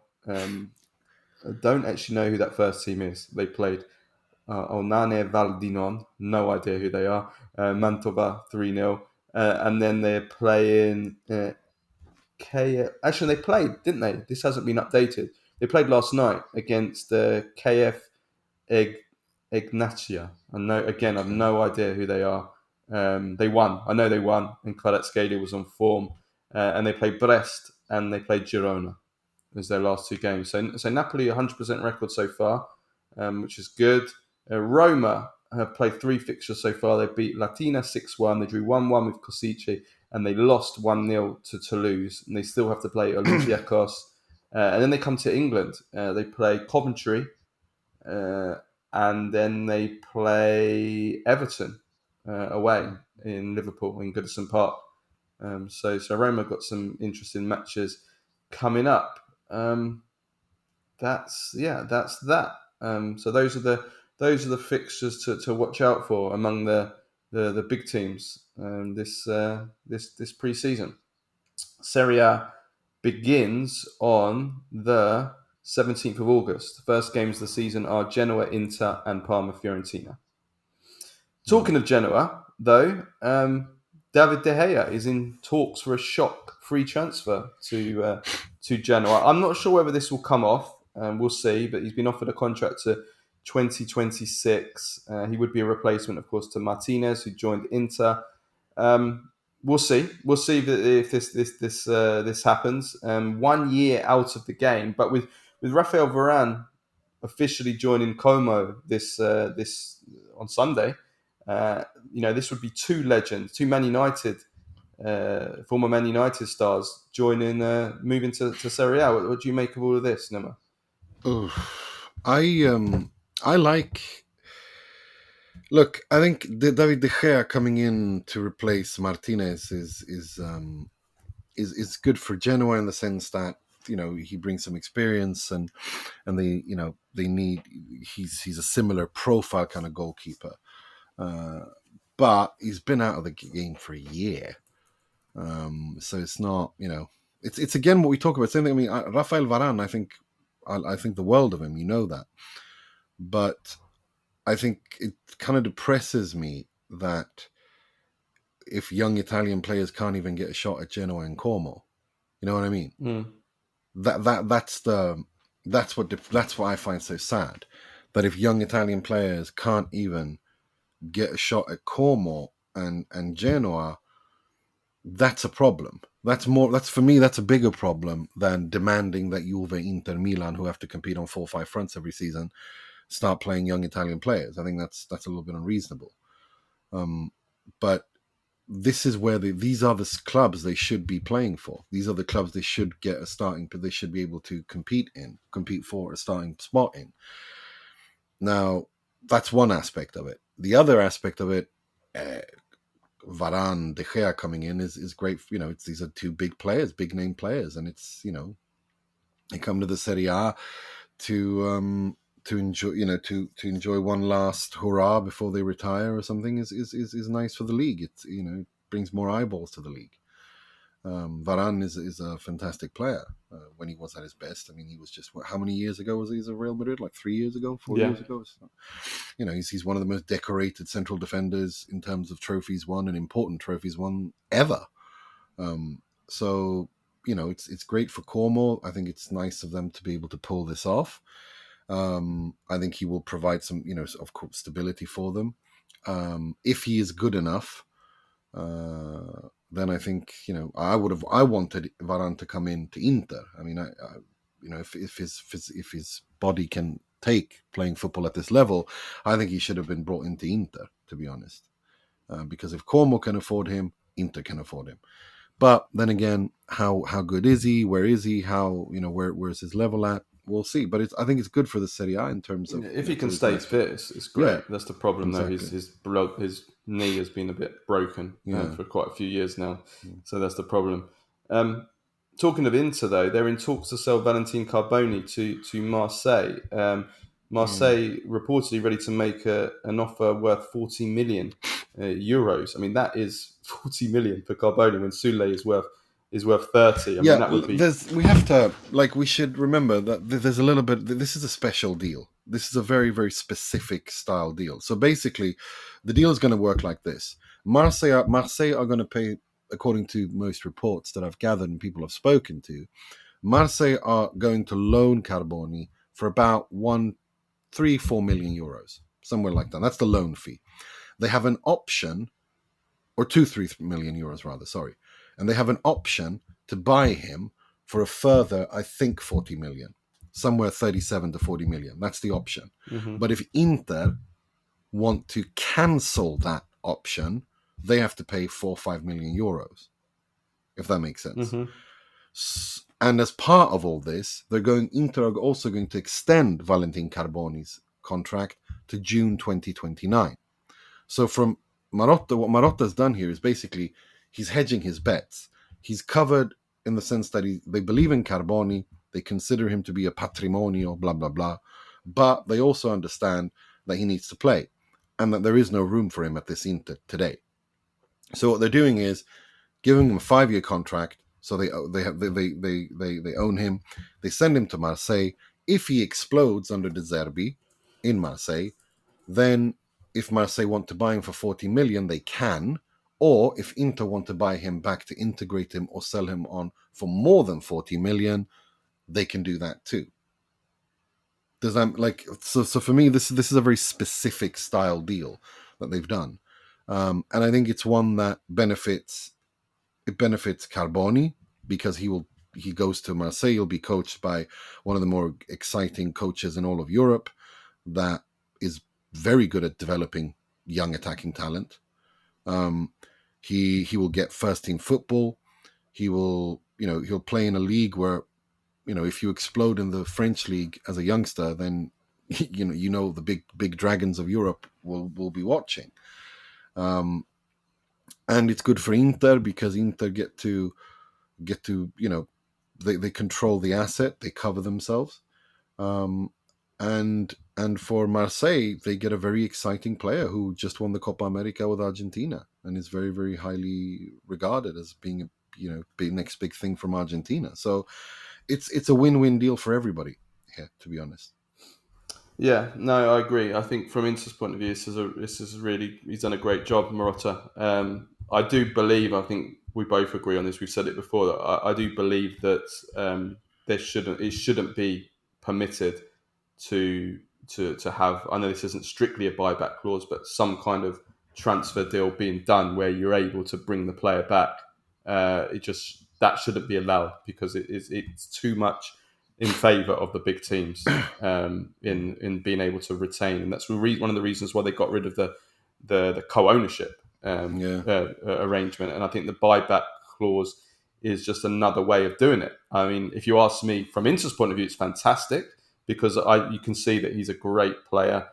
I don't actually know who that first team is. They played Onane Valdinon, no idea who they are. Mantova 3-0. And then they're playing Actually, they played, didn't they? This hasn't been updated. They played last night against KF Ignatia. I've no idea who they are. They won. I know they won, and Kvaratskhelia was on form. And they played Brest and they played Girona as their last 2 games. So Napoli 100% record so far, which is good. Roma have played 3 fixtures so far. They beat Latina 6-1. They drew 1-1 with Kosice, and they lost 1-0 to Toulouse. And they still have to play Olympiacos. And then they come to England. They play Coventry, and then they play Everton away in Liverpool in Goodison Park. So Roma got some interesting matches coming up. That's that. So those are the fixtures to watch out for among the big teams this pre-season. Serie A begins on the 17th of August. The first games of the season are Genoa, Inter, and Parma, Fiorentina. Talking of Genoa, though, David De Gea is in talks for a shock free transfer to Genoa. I'm not sure whether this will come off. We'll see, but he's been offered a contract to 2026. He would be a replacement, of course, to Martinez, who joined Inter. We'll see. We'll see if this happens. 1 year out of the game, but with Raphael Varane officially joining Como this on Sunday, this would be 2 legends, 2 Man United, former Man United stars joining, moving to Serie A. What do you make of all of this, Nima? I like. Look, I think David De Gea coming in to replace Martinez is good for Genoa in the sense that he brings some experience and they need he's a similar profile kind of goalkeeper, but he's been out of the game for a year, so it's not it's again what we talk about. Same thing. I mean, Raphael Varane, I think the world of him. That, but I think it kind of depresses me that if young Italian players can't even get a shot at Genoa and Como, you know what I mean? Mm. That's what I find so sad. That if young Italian players can't even get a shot at Como and Genoa, that's a problem. That's for me, that's a bigger problem than demanding that Juve, Inter, Milan, who have to compete on 4 or 5 fronts every season, start playing young Italian players. I think that's a little bit unreasonable. But this is where these are the clubs they should be playing for. These are the clubs they should get a starting, they should be able to compete for a starting spot in. Now, that's one aspect of it. The other aspect of it, Varane, De Gea coming in is great. These are 2 big players, big name players, and it's they come to the Serie A to enjoy, to enjoy one last hurrah before they retire or something is nice for the league. It brings more eyeballs to the league. Varane is a fantastic player when he was at his best. I mean, he was just how many years ago was he at Real Madrid? Like 3 years ago, 4 years ago. So, he's one of the most decorated central defenders in terms of trophies won and important trophies won ever. So it's great for Como. I think it's nice of them to be able to pull this off. I think he will provide some, of course, stability for them. If he is good enough, then I think I wanted Varane to come in to Inter. I mean, if his body can take playing football at this level, I think he should have been brought into Inter, to be honest. Because if Como can afford him, Inter can afford him. But then again, how good is he? Where is he? How where's his level at? We'll see. But I think it's good for the Serie A in terms of if he can stay fit, it's great. Yeah, that's the problem exactly. Though. His knee has been a bit broken for quite a few years now, so that's the problem. Talking of Inter, though, they're in talks to sell Valentin Carboni to Marseille. Marseille reportedly ready to make an offer worth 40 million euros. I mean, that is 40 million for Carboni when Soule is worth 30. I mean, that would be. We should remember that there's a little bit. This is a special deal. This is a very, very specific style deal. So basically, the deal is going to work like this: Marseille are going to pay, according to most reports that I've gathered and people I've spoken to, Marseille are going to loan Carboni for about 3-4 million euros, somewhere like that. That's the loan fee. They have an option, or 2-3 million euros rather. Sorry. And they have an option to buy him for a further, I think, 40 million, somewhere 37 to 40 million. That's the option. Mm-hmm. But if Inter want to cancel that option, they have to pay 4 or 5 million euros, if that makes sense. Mm-hmm. And as part of all this, Inter are also going to extend Valentin Carboni's contract to June 2029. So from Marotta, what Marotta's done here is basically he's hedging his bets. He's covered in the sense that they believe in Carboni, they consider him to be a patrimonio, blah, blah, blah. But they also understand that he needs to play and that there is no room for him at this Inter today. So what they're doing is giving him a 5-year contract. So they own him. They send him to Marseille. If he explodes under De Zerbi in Marseille, then if Marseille want to buy him for 40 million, they can. Or if Inter want to buy him back to integrate him or sell him on for more than 40 million, they can do that too. Does that so for me, this is a very specific style deal that they've done. And I think it's one that benefits Carboni because he goes to Marseille, he'll be coached by one of the more exciting coaches in all of Europe that is very good at developing young attacking talent. He will get first team football. He will, he'll play in a league where, if you explode in the French league as a youngster, then the big dragons of Europe will be watching. And it's good for Inter because Inter get to they control the asset, they cover themselves. And for Marseille, they get a very exciting player who just won the Copa America with Argentina and is very, very highly regarded as being the next big thing from Argentina. So it's a win-win deal for everybody here, to be honest. Yeah, no, I agree. I think from Inter's point of view, this is really, he's done a great job, Marotta. I do believe, I think we both agree on this, we've said it before, that I do believe that it shouldn't be permitted to have, I know this isn't strictly a buyback clause, but some kind of transfer deal being done where you're able to bring the player back. That shouldn't be allowed because it's too much in favour of the big teams in being able to retain, and that's one of the reasons why they got rid of the co-ownership arrangement. And I think the buyback clause is just another way of doing it. I mean, if you ask me, from Inter's point of view, it's fantastic because you can see that he's a great player.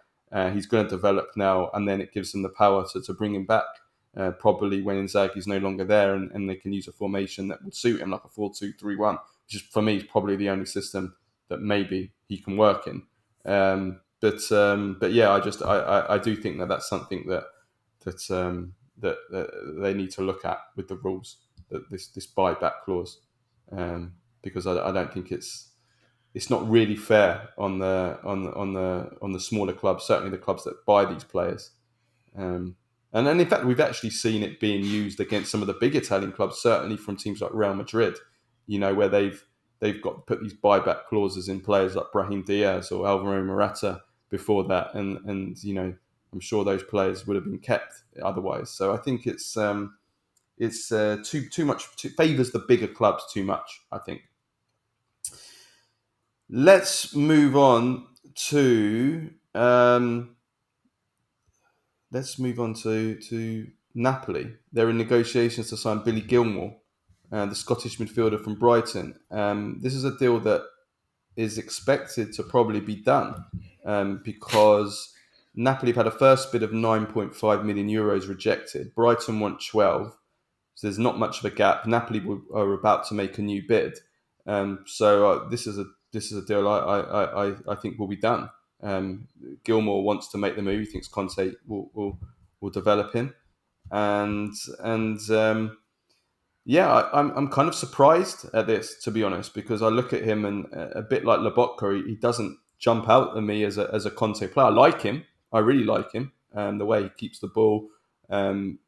He's going to develop now, and then it gives them the power to bring him back. Probably when Inzaghi's no longer there, and they can use a formation that would suit him, like a 4-2-3-1, just for me, is probably the only system that maybe he can work in. But yeah, I do think that that's something that they need to look at with the rules, that this buyback clause, because I don't think it's not really fair on the smaller clubs, certainly the clubs that buy these players. And then, in fact, we've actually seen it being used against some of the big Italian clubs, certainly from teams like Real Madrid, where they've got put these buyback clauses in players like Brahim Diaz or Alvaro Morata before that, and I'm sure those players would have been kept otherwise. So I think it's too much, favours the bigger clubs too much, I think. Let's move on to Napoli. They're in negotiations to sign Billy Gilmour, the Scottish midfielder from Brighton. This is a deal that is expected to probably be done because Napoli have had a first bid of 9.5 million euros rejected. Brighton want 12, so there's not much of a gap. Napoli are about to make a new bid, so this is a deal I think will be done. Gilmour wants to make the move. He thinks Conte will develop him, and yeah, I'm kind of surprised at this, to be honest, because I look at him and a bit like Lobotka, he doesn't jump out at me as a Conte player. I like him. I really like him. The way he keeps the ball,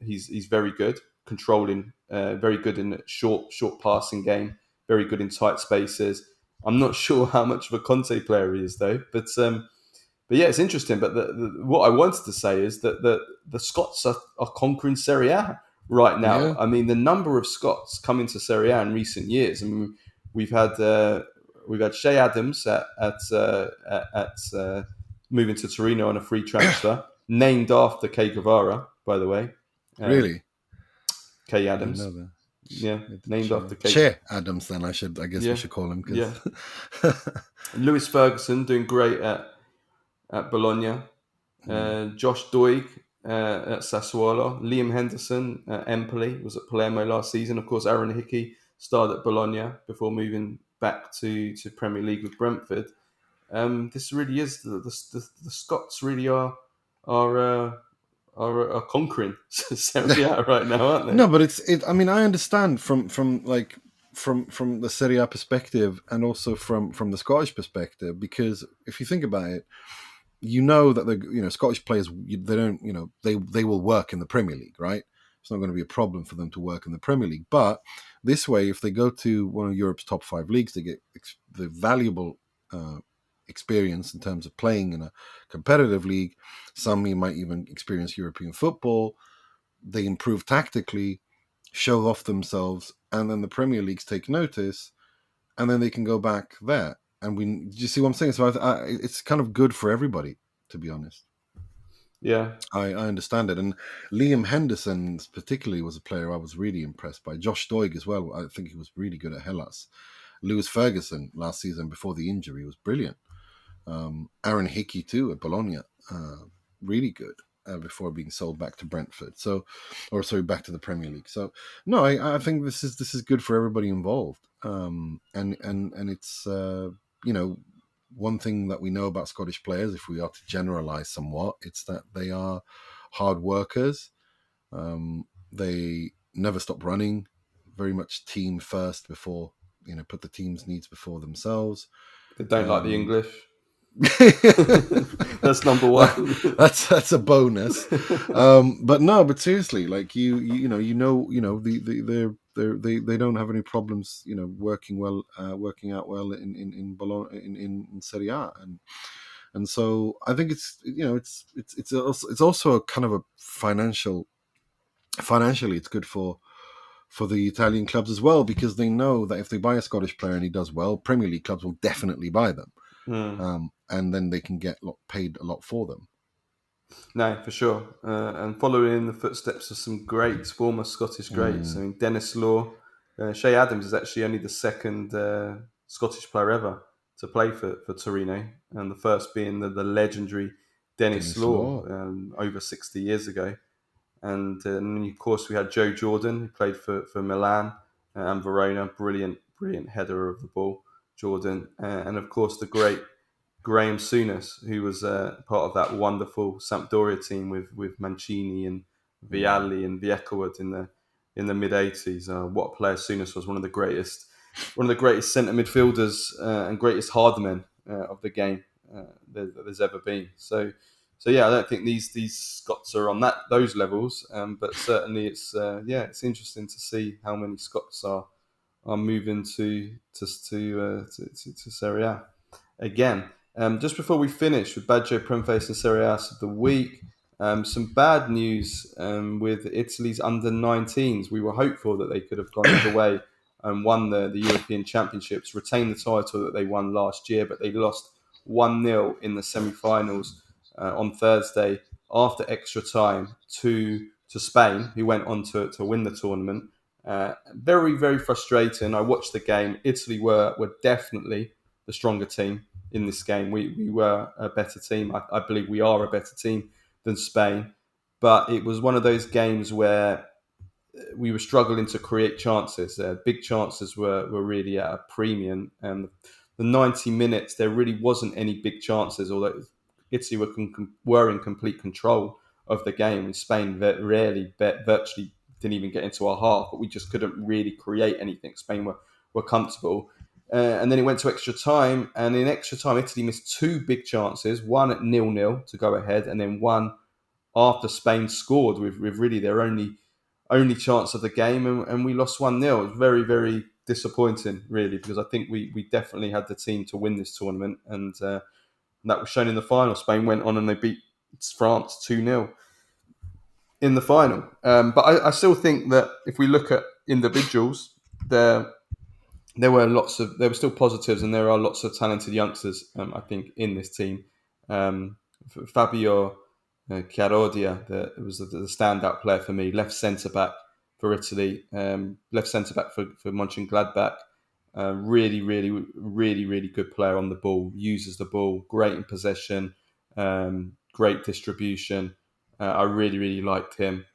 he's very good controlling, very good in short passing game, very good in tight spaces. I'm not sure how much of a Conte player he is though, but yeah, it's interesting. But what I wanted to say is that the Scots are conquering Serie A right now. Yeah. I mean, the number of Scots coming to Serie A in recent years. I mean, we've had Shea Adams at moving to Torino on a free transfer, named after Che Guevara, by the way. Really? Kay I Adams. didn't know that. Yeah, named after Kay. Che Adams, then I guess we should call him. Yeah. Lewis Ferguson doing great at Bologna. Josh Doig at Sassuolo. Liam Henderson at Empoli, was at Palermo last season. Of course, Aaron Hickey started at Bologna before moving back to Premier League with Brentford. This really is the Scots really are conquering Serie A right now, aren't they? No, but I mean, I understand from the Serie A perspective and also from the Scottish perspective, because if you think about it, that the Scottish players, they don't they will work in the Premier League, right? It's not going to be a problem for them to work in the Premier League. But this way, if they go to one of Europe's top 5 leagues, they get the valuable experience in terms of playing in a competitive league. Some might even experience European football. They improve tactically, show off themselves, and then the Premier Leagues take notice, and then they can go back there. And do you see what I'm saying? So it's kind of good for everybody, to be honest. Yeah, I understand it. And Liam Henderson particularly was a player I was really impressed by. Josh Doig as well. I think he was really good at Hellas. Lewis Ferguson last season before the injury was brilliant. Aaron Hickey too at Bologna, really good before being sold back to Brentford. Back to the Premier League. So no, I think this is good for everybody involved. And it's one thing that we know about Scottish players, if we are to generalize somewhat, it's that they are hard workers. They never stop running, very much team first before, put the team's needs before themselves. They don't like the English. That's number one. That's a bonus. But seriously, like they don't have any problems, working out well in Bologna, in Serie A, and so I think it's also a kind of a financially it's good for the Italian clubs as well, because they know that if they buy a Scottish player and he does well, Premier League clubs will definitely buy them. And then they can get paid a lot for them. No, for sure. And following in the footsteps of some greats, former Scottish greats. I mean, Dennis Law. Shea Adams is actually only the second Scottish player ever to play for Torino, and the first being the legendary Dennis Law over 60 years ago. And of course, we had Joe Jordan, who played for Milan and Verona. Brilliant brilliant header of the ball, Jordan, and of course the great Graham Souness, who was part of that wonderful Sampdoria team with Mancini and Vialli and Viecowood in the mid-80s. What a player Souness was! One of the greatest centre midfielders and greatest hard men of the game there's ever been. So yeah, I don't think these Scots are on those levels, but certainly it's interesting to see how many Scots are moving to Serie A again. Just before we finish with Baggio, Premface and Serie Ass of the week, some bad news with Italy's under-19s. We were hopeful that they could have gone all the way and won the European Championships, retained the title that they won last year, but they lost 1-0 in the semi-finals on Thursday after extra time to Spain, who went on to win the tournament. Very, very frustrating. I watched the game. Italy were definitely the stronger team in this game. We were a better team. I believe we are a better team than Spain. But it was one of those games where we were struggling to create chances. Big chances were really at a premium. And the 90 minutes, there really wasn't any big chances, although Italy were in complete control of the game. And Spain virtually didn't even get into our half, but we just couldn't really create anything. Spain were comfortable. And then it went to extra time. And in extra time, Italy missed two big chances, one at 0-0 to go ahead, and then one after Spain scored with really their only chance of the game, and we lost 1-0. It was very, very disappointing, really, because I think we definitely had the team to win this tournament, and that was shown in the final. Spain went on and they beat France 2-0 in the final. But I still think that if we look at individuals, there were still positives, and there are lots of talented youngsters, I think, in this team. Fabio Chiarodia was the standout player for me, left centre-back for Italy, left centre-back for Mönchengladbach. Really, really, really, really good player on the ball, uses the ball, great in possession, great distribution. I really, really liked him.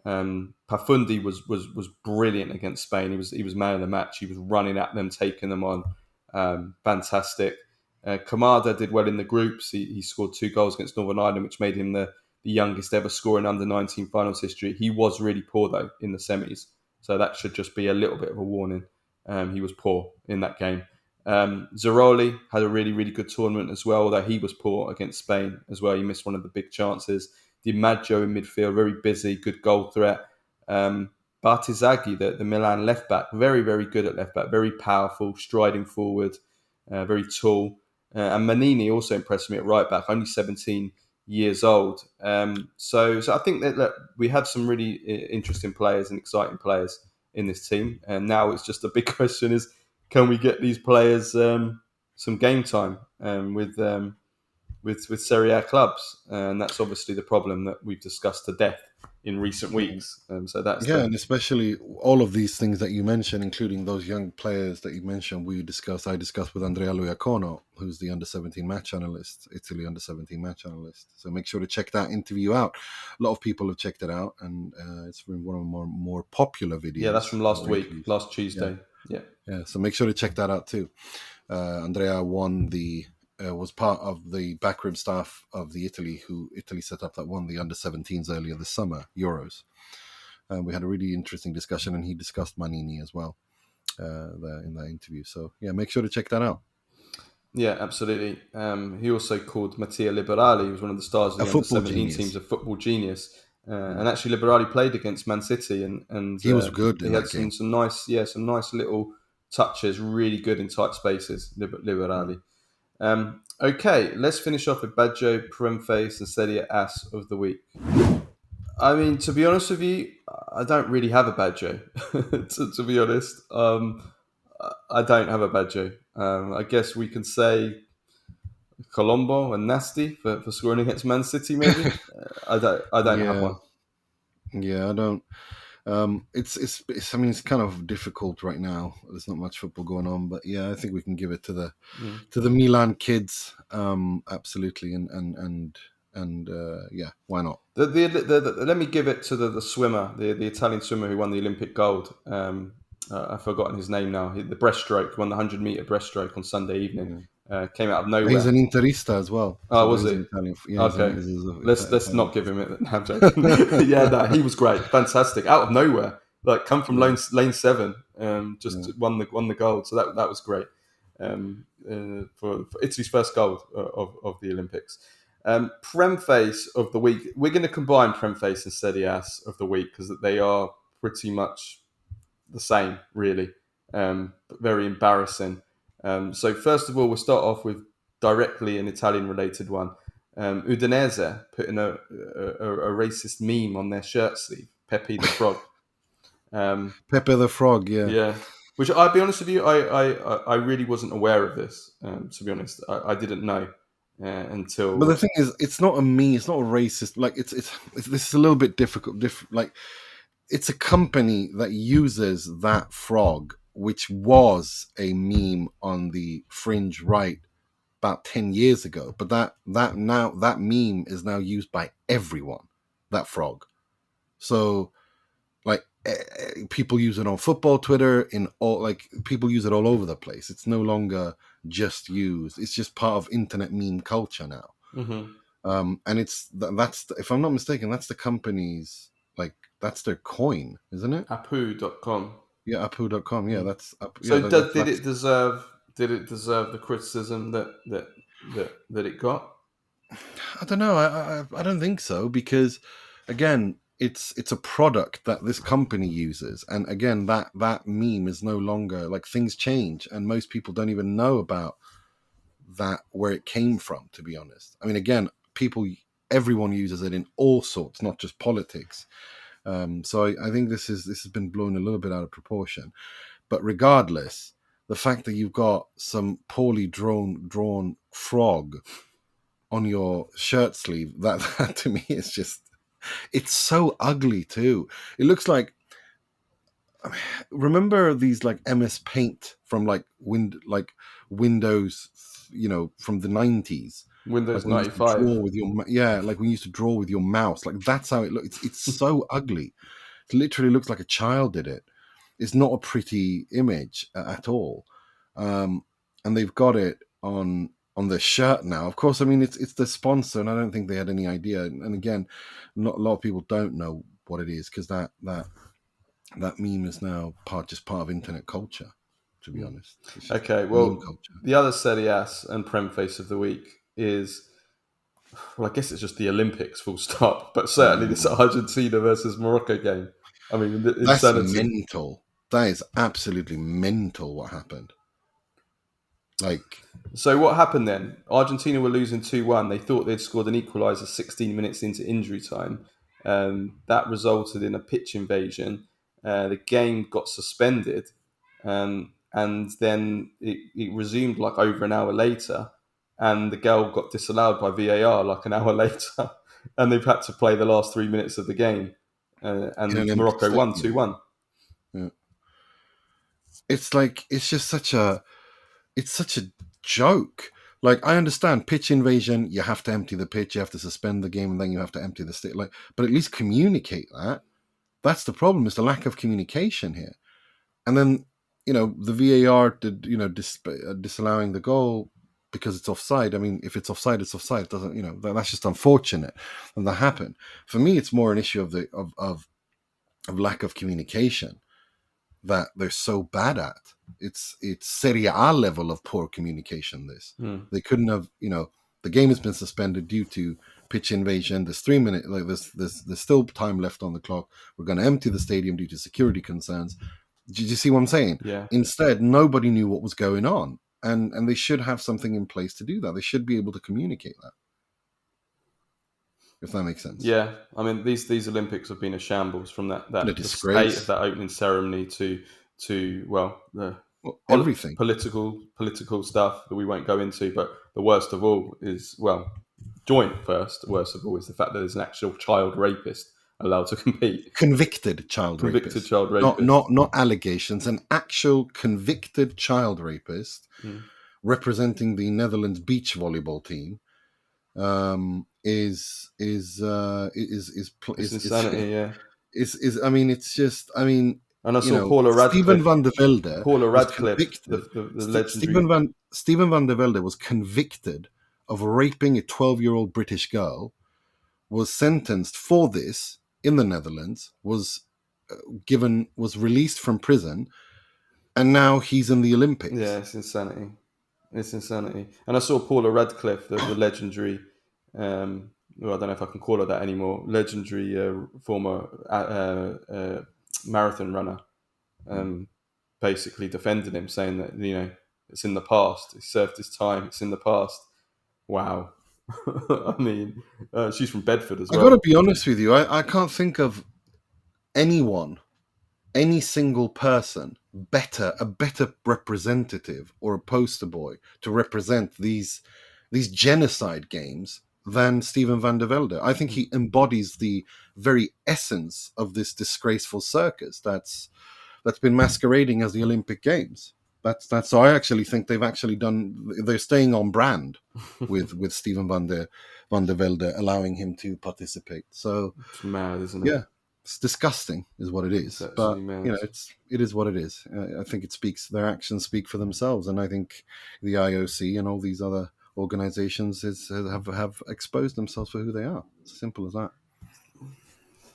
Pafundi was brilliant against Spain. He was man of the match. He was running at them, taking them on. Fantastic. Kamada did well in the groups. He scored 2 goals against Northern Ireland, which made him the youngest ever scorer in under-19 finals history. He was really poor, though, in the semis. So that should just be a little bit of a warning. He was poor in that game. Zeroli had a really, really good tournament as well, although he was poor against Spain as well. He missed one of the big chances. Di Maggio in midfield, very busy, good goal threat. Bartizaghi, the Milan left-back, very, very good at left-back, very powerful, striding forward, very tall. And Manini also impressed me at right-back, only 17 years old. So I think that we had some really interesting players and exciting players in this team. And now it's just a big question is, can we get these players some game time with Serie A clubs? And that's obviously the problem that we've discussed to death in recent weeks. And especially all of these things that you mentioned, including those young players that you mentioned, I discussed with Andrea Luiacono, who's the under-17 match analyst, Italy under-17 match analyst. So make sure to check that interview out. A lot of people have checked it out, and it's been one of the more popular videos. Yeah, that's from last week, last Tuesday. Yeah. So make sure to check that out too. Andrea was part of the backroom staff of the Italy set up that won the under-17s earlier this summer, Euros. We had a really interesting discussion, and he discussed Manini as well there in that interview. So yeah, make sure to check that out. Yeah, absolutely. He also called Mattia Liberali, who was one of the stars of the under-17 teams, a football genius. And actually, Liberali played against Man City, and he was good. He had some nice little touches, really good in tight spaces. Liberali. Okay, let's finish off with Baggio, Premface and Serie Ass of the week. I mean, to be honest with you, I don't really have a Baggio. to be honest, I don't have a Baggio. I guess we can say Colombo and Nasty for scoring against Man City, maybe. I don't have one. Yeah, I don't. It's I mean, it's kind of difficult right now. There's not much football going on, but yeah, I think we can give it to the Milan kids. Absolutely, and yeah, why not? Let me give it to the swimmer, the Italian swimmer who won the Olympic gold. I've forgotten his name now. The breaststroke, won the 100-meter breaststroke on Sunday evening. Came out of He's nowhere. an Interista as well. Oh, So was he's he? an Italian. Yeah, Okay. he's Let's Italian. not give him it. No, I'm joking. Yeah, no, he was great, fantastic, out of nowhere. Like come from lane 7, won the gold. So that was great for Italy's first gold of the Olympics. Premface of the week. We're going to combine Premface and Serie Ass of the week because they are pretty much the same, really. But very embarrassing. So first of all, we'll start off with directly an Italian-related one. Udinese putting a racist meme on their shirt sleeve, Pepe the Frog. Pepe the Frog, yeah. Yeah. Which, I'll be honest with you, I really wasn't aware of this, to be honest. I didn't know until... But the thing is, it's not a meme, it's not a racist. Like, it's this is a little bit difficult. Like, it's a company that uses that frog, which was a meme on the fringe right about 10 years ago. But that meme is now used by everyone, that frog. So, like, people use it on football Twitter, people use it all over the place. It's no longer just used. It's just part of internet meme culture now. Mm-hmm. And that's if I'm not mistaken, that's the company's, like, that's their coin, isn't it? Apu.com. Yeah, Apu.com. Yeah, that's So did that's, it deserve the criticism that it got? I don't know. I don't think so, because again, it's a product that this company uses, and again, that meme is no longer, like, things change, and most people don't even know about that, where it came from. To be honest, I mean, again, everyone uses it in all sorts, not just politics. So I think this has been blown a little bit out of proportion. But regardless, the fact that you've got some poorly drawn frog on your shirt sleeve, that to me is just, it's so ugly too. It looks like, remember these, like, MS Paint from, like, Windows, from the 90s. Like, Windows when you used to draw 95. with like when you used to draw with your mouse, like, that's how it looks. It's so ugly. It literally looks like a child did it. It's not a pretty image at all. And they've got it on the shirt now. Of course, I mean, it's the sponsor, and I don't think they had any idea. And again, not a lot of people don't know what it is, because that meme is now part of internet culture. To be honest, it's just Okay, meme well, culture. the other Serie Ass and Premface of the week is, well, I guess it's just the Olympics, full stop. But certainly this Argentina versus Morocco game. I mean, the That's insanity. mental. That is absolutely mental. What happened? Like, So what happened then? Argentina were losing 2-1. They thought they'd scored an equaliser 16 minutes into injury time. That resulted in a pitch invasion. The game got suspended, and then it resumed like over an hour later. And the goal got disallowed by VAR like an hour later, and they've had to play the last 3 minutes of the game. in an And empty Morocco won stadium. 2-1. Yeah. It's like, it's just such a joke. Like, I understand pitch invasion, you have to empty the pitch, you have to suspend the game, and then you have to empty the state. Like, but at least communicate that. That's the problem, is the lack of communication here. And then, the VAR did, disallowing the goal because it's offside. I mean, if it's offside, it's offside. It doesn't, that's just unfortunate, and that happened. For me, it's more an issue of lack of communication that they're so bad at. It's Serie A level of poor communication. They couldn't have, the game has been suspended due to pitch invasion. There's 3 minutes, like, there's still time left on the clock. We're going to empty the stadium due to security concerns. Did you see what I'm saying? Yeah. Instead, nobody knew what was going on, and they should have something in place to do that. They should be able to communicate that, if that makes sense. Yeah, I mean, these Olympics have been a shambles, from A the disgrace. state of that opening ceremony to the Everything. political stuff that we won't go into. But the worst of all is, well, joint first. The worst of all is the fact that there's an actual child rapist allowed to compete. Convicted child rapist. Child rapist. Not allegations. An actual convicted child rapist representing the Netherlands beach volleyball team It's insanity. Yeah. I mean, it's just, I mean, And I you saw know, Paula Steven Radcliffe. van der Velde Paula was Radcliffe, the convicted. legendary. Steven van der Velde was convicted of raping a 12-year-old British girl, was sentenced for this in the Netherlands, was released from prison, and now he's in the Olympics. Yeah, it's insanity. It's insanity. And I saw Paula Radcliffe, the legendary, well, I don't know if I can call her that anymore, legendary former marathon runner, basically defending him, saying that, it's in the past. He served his time. It's in the past. Wow. I mean, she's from Bedford as I well. got to be honest with you. I can't think of anyone, any single person, a better representative or a poster boy to represent these genocide games than Steven van der Velde. I think he embodies the very essence of this disgraceful circus that's been masquerading as the Olympic Games. That's so I actually think they're staying on brand with Steven van der Velde, allowing him to participate. So It's mad, isn't it? yeah, it's disgusting, is what it is. It's But actually mad. it is what it is. I think their actions speak for themselves, and I think the IOC and all these other organizations have exposed themselves for who they are. It's as simple as that.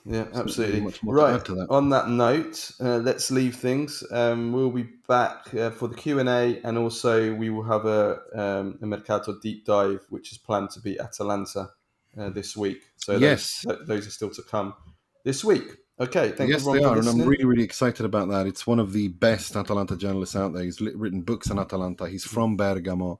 Yeah, There's not absolutely. really much more to Right. add to that. On that note, let's leave things. We'll be back for the Q&A, and also we will have a Mercato deep dive, which is planned to be Atalanta this week. So Yes. those are still to come this week. Okay, thank you Yes, everyone they for are, and I'm listening. really, really excited about that. It's one of the best Atalanta journalists out there. He's written books on Atalanta. He's from Bergamo,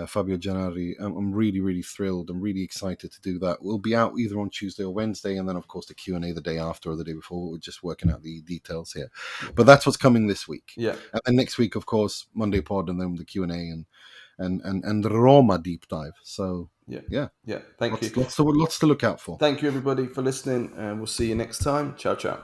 Fabio Gennari. I'm really, really thrilled. I'm really excited to do that. We'll be out either on Tuesday or Wednesday, and then, of course, the Q&A the day after or the day before. We're just working out the details here. But that's what's coming this week. Yeah. And then next week, of course, Monday pod, and then the Q&A and the Roma deep dive. So, yeah. Thank you. Lots to look out for. Thank you, everybody, for listening, and we'll see you next time. Ciao, ciao.